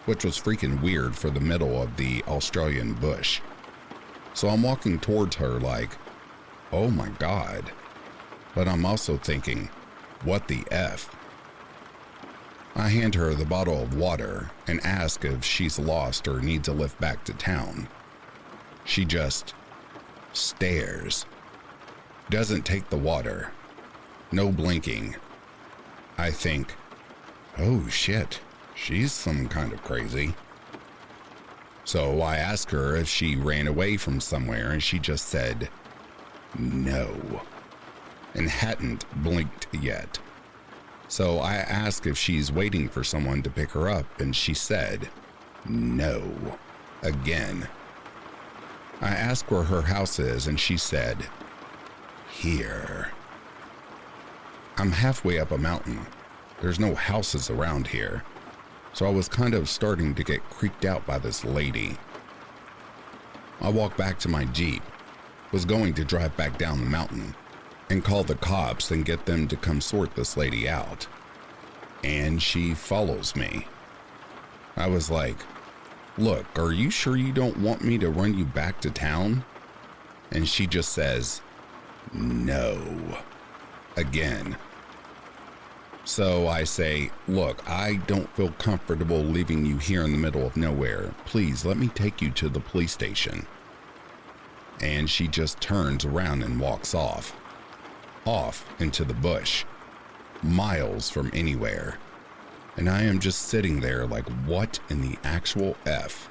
which was freaking weird for the middle of the Australian bush. So I'm walking towards her like, oh my God. But I'm also thinking, what the F? I hand her the bottle of water and ask if she's lost or needs a lift back to town. She just stares. Doesn't take the water. No blinking. I think, oh shit, she's some kind of crazy. So I asked her if she ran away from somewhere and she just said, no, and hadn't blinked yet. So I asked if she's waiting for someone to pick her up and she said, no, again. I asked where her house is and she said, here. I'm halfway up a mountain. There's no houses around here. So I was kind of starting to get creeped out by this lady. I walked back to my Jeep, was going to drive back down the mountain, and call the cops and get them to come sort this lady out. And she follows me. I was like, "Look, are you sure you don't want me to run you back to town?" And she just says, "No," again. So I say, "Look, I don't feel comfortable leaving you here in the middle of nowhere. Please let me take you to the police station." And she just turns around and walks off into the bush, miles from anywhere. And I am just sitting there like, what in the actual F?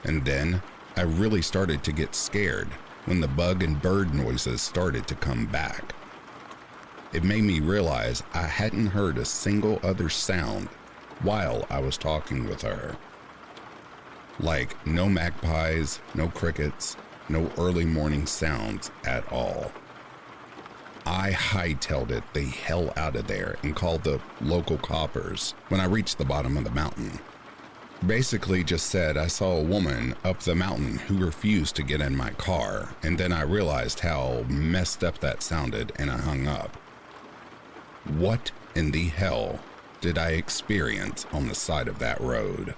And then I really started to get scared when the bug and bird noises started to come back. It made me realize I hadn't heard a single other sound while I was talking with her. Like no magpies, no crickets, no early morning sounds at all. I hightailed it the hell out of there and called the local coppers when I reached the bottom of the mountain. Basically just said I saw a woman up the mountain who refused to get in my car, and then I realized how messed up that sounded and I hung up. What in the hell did I experience on the side of that road?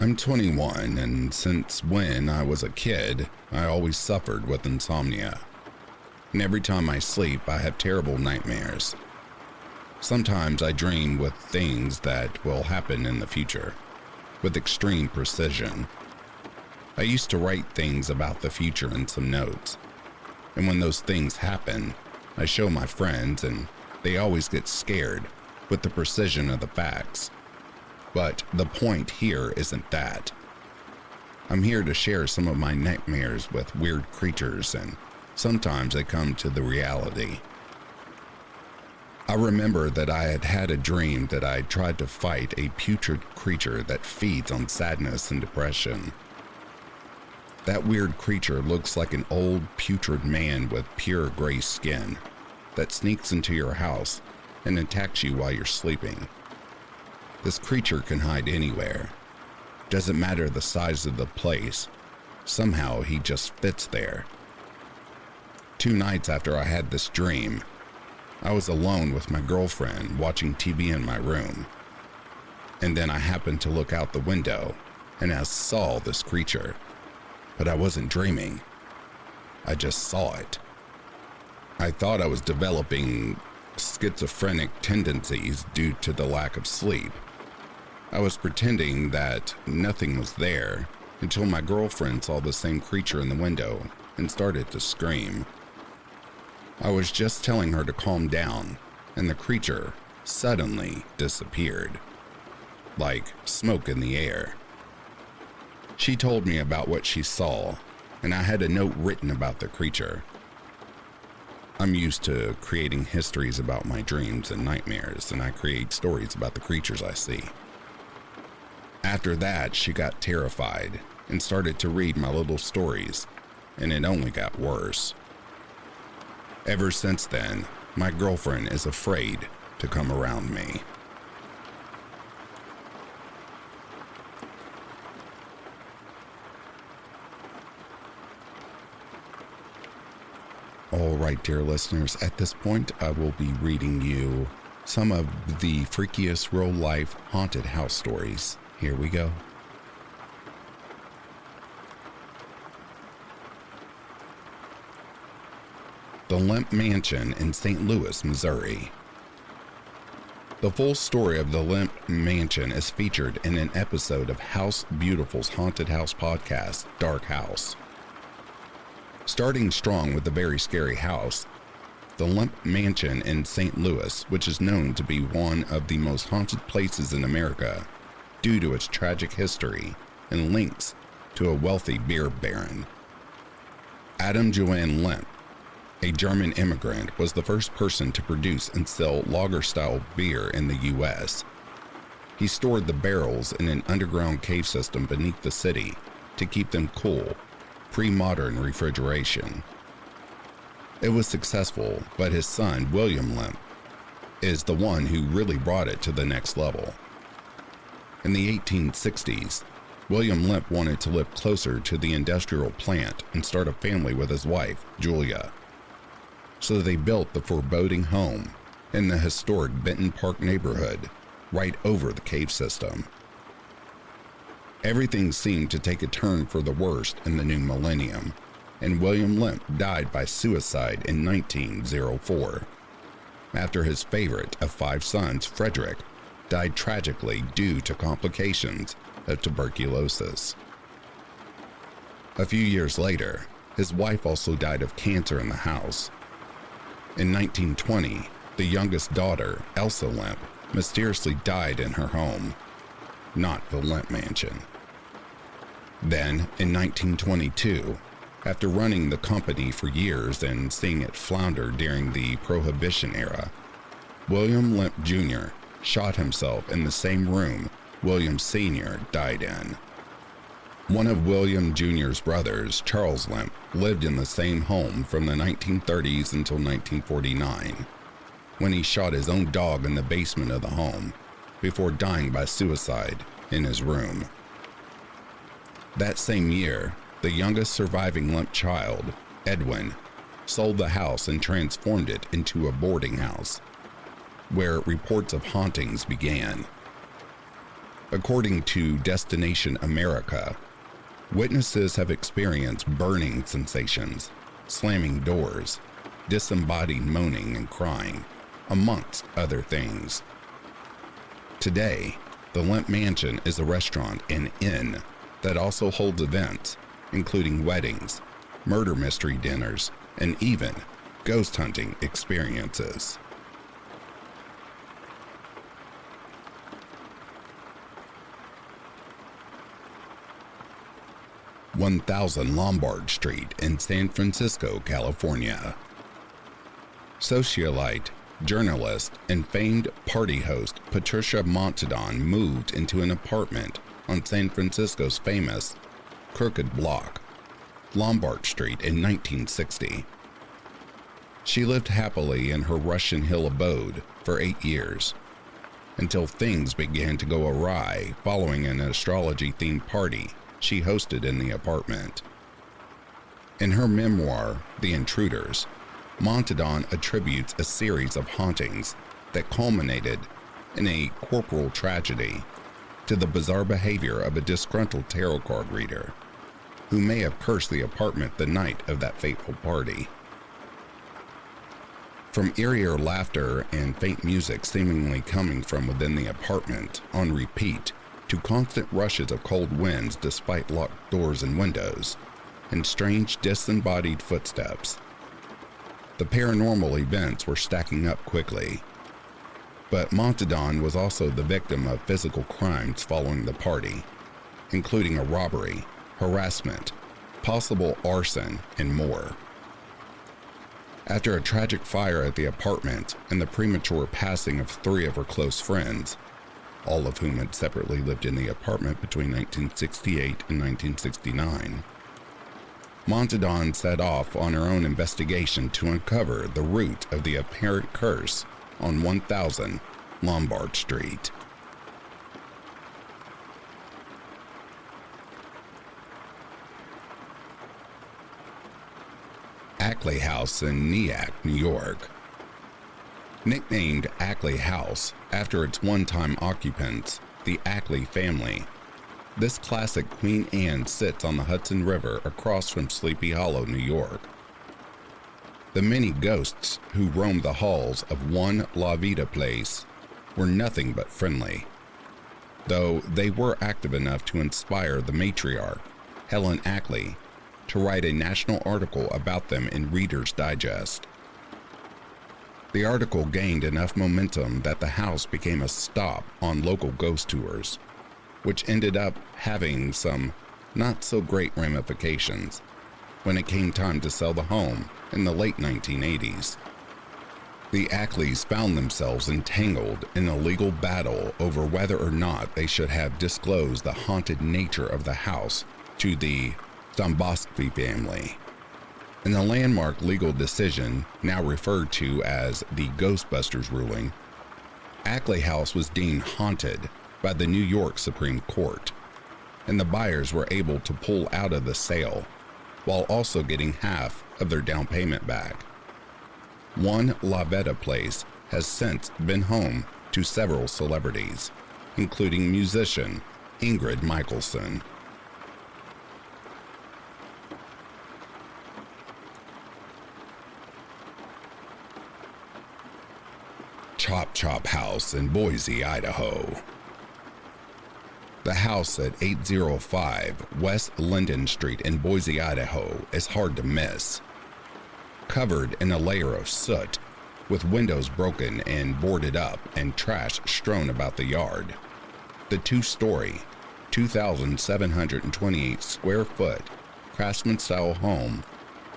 I'm 21, and since when I was a kid, I always suffered with insomnia. And every time I sleep, I have terrible nightmares. Sometimes I dream with things that will happen in the future, with extreme precision. I used to write things about the future in some notes, and when those things happen, I show my friends and they always get scared with the precision of the facts. But the point here isn't that. I'm here to share some of my nightmares with weird creatures, and sometimes they come to the reality. I remember that I had had a dream that I tried to fight a putrid creature that feeds on sadness and depression. That weird creature looks like an old putrid man with pure gray skin that sneaks into your house and attacks you while you're sleeping. This creature can hide anywhere. Doesn't matter the size of the place. Somehow he just fits there. 2 nights after I had this dream, I was alone with my girlfriend watching TV in my room. And then I happened to look out the window and I saw this creature. But I wasn't dreaming. I just saw it. I thought I was developing schizophrenic tendencies due to the lack of sleep. I was pretending that nothing was there until my girlfriend saw the same creature in the window and started to scream. I was just telling her to calm down, and the creature suddenly disappeared, like smoke in the air. She told me about what she saw, and I had a note written about the creature. I'm used to creating histories about my dreams and nightmares, and I create stories about the creatures I see. After that, she got terrified and started to read my little stories, and it only got worse. Ever since then, my girlfriend is afraid to come around me. All right, dear listeners, at this point, I will be reading you some of the freakiest real-life haunted house stories. Here we go. The Lemp Mansion in St. Louis, Missouri. The full story of the Lemp Mansion is featured in an episode of House Beautiful's haunted house podcast, Dark House. Starting strong with the very scary house, the Lemp Mansion in St. Louis, which is known to be one of the most haunted places in America due to its tragic history and links to a wealthy beer baron. Adam Johann Lemp, a German immigrant, was the first person to produce and sell lager-style beer in the U.S. He stored the barrels in an underground cave system beneath the city to keep them cool, pre-modern refrigeration. It was successful, but his son, William Lemp, is the one who really brought it to the next level. In the 1860s, William Lemp wanted to live closer to the industrial plant and start a family with his wife, Julia. So they built the foreboding home in the historic Benton Park neighborhood, right over the cave system. Everything seemed to take a turn for the worst in the new millennium, and William Lemp died by suicide in 1904, after his favorite of 5 sons, Frederick, died tragically due to complications of tuberculosis. A few years later, his wife also died of cancer in the house. In 1920, the youngest daughter, Elsa Lemp, mysteriously died in her home, not the Lemp mansion. Then, in 1922, after running the company for years and seeing it flounder during the Prohibition era, William Lemp Jr. shot himself in the same room William Sr. died in. One of William Jr.'s brothers, Charles Lemp, lived in the same home from the 1930s until 1949, when he shot his own dog in the basement of the home before dying by suicide in his room. That same year, the youngest surviving Lemp child, Edwin, sold the house and transformed it into a boarding house, where reports of hauntings began. According to Destination America, witnesses have experienced burning sensations, slamming doors, disembodied moaning and crying, amongst other things. Today, the Lemp Mansion is a restaurant and inn that also holds events, including weddings, murder mystery dinners, and even ghost hunting experiences. (1000 Lombard Street in San Francisco, California). Socialite, journalist, and famed party host Patricia Montadon moved into an apartment on San Francisco's famous Crooked Block, Lombard Street, in 1960. She lived happily in her Russian Hill abode for 8 years, until things began to go awry following an astrology-themed party she hosted in the apartment. In her memoir, The Intruders, Montadon attributes a series of hauntings that culminated in a corporal tragedy to the bizarre behavior of a disgruntled tarot card reader who may have cursed the apartment the night of that fateful party. From eerier laughter and faint music seemingly coming from within the apartment on repeat, to constant rushes of cold winds despite locked doors and windows, and strange disembodied footsteps. The paranormal events were stacking up quickly. But Montadon was also the victim of physical crimes following the party, including a robbery, harassment, possible arson, and more. After a tragic fire at the apartment and the premature passing of 3 of her close friends, all of whom had separately lived in the apartment between 1968 and 1969, Montadon set off on her own investigation to uncover the root of the apparent curse on 1000 Lombard Street. Ackley House in Nyack, New York. Nicknamed Ackley House after its one-time occupants, the Ackley family, this classic Queen Anne sits on the Hudson River across from Sleepy Hollow, New York. The many ghosts who roamed the halls of one La Vida place were nothing but friendly, though they were active enough to inspire the matriarch, Helen Ackley, to write a national article about them in Reader's Digest. The article gained enough momentum that the house became a stop on local ghost tours, which ended up having some not-so-great ramifications when it came time to sell the home in the late 1980s. The Ackleys found themselves entangled in a legal battle over whether or not they should have disclosed the haunted nature of the house to the Dombosky family. In the landmark legal decision, now referred to as the Ghostbusters ruling, Ackley House was deemed haunted by the New York Supreme Court, and the buyers were able to pull out of the sale while also getting half of their down payment back. One La Veta place has since been home to several celebrities, including musician Ingrid Michaelson. Chop Chop House in Boise, Idaho. The house at 805 West Linden Street in Boise, Idaho is hard to miss. Covered in a layer of soot, with windows broken and boarded up and trash strewn about the yard, the two-story, 2,728 square foot craftsman-style home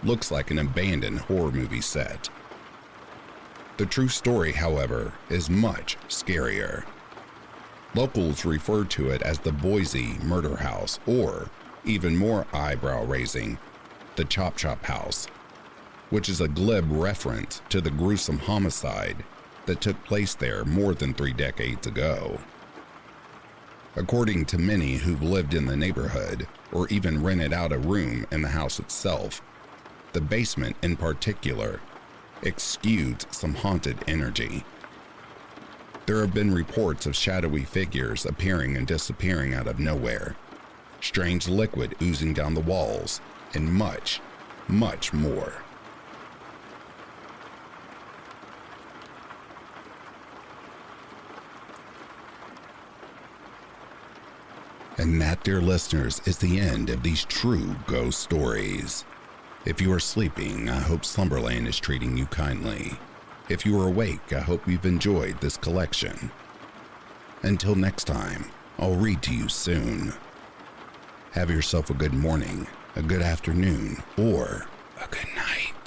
looks like an abandoned horror movie set. The true story, however, is much scarier. Locals refer to it as the Boise Murder House, or, even more eyebrow-raising, the Chop Chop House, which is a glib reference to the gruesome homicide that took place there more than 3 decades ago. According to many who've lived in the neighborhood, or even rented out a room in the house itself, the basement in particular exudes some haunted energy. There have been reports of shadowy figures appearing and disappearing out of nowhere, strange liquid oozing down the walls, and much, much more. And that, dear listeners, is the end of these true ghost stories. If you are sleeping, I hope Slumberland is treating you kindly. If you are awake, I hope you've enjoyed this collection. Until next time, I'll read to you soon. Have yourself a good morning, a good afternoon, or a good night.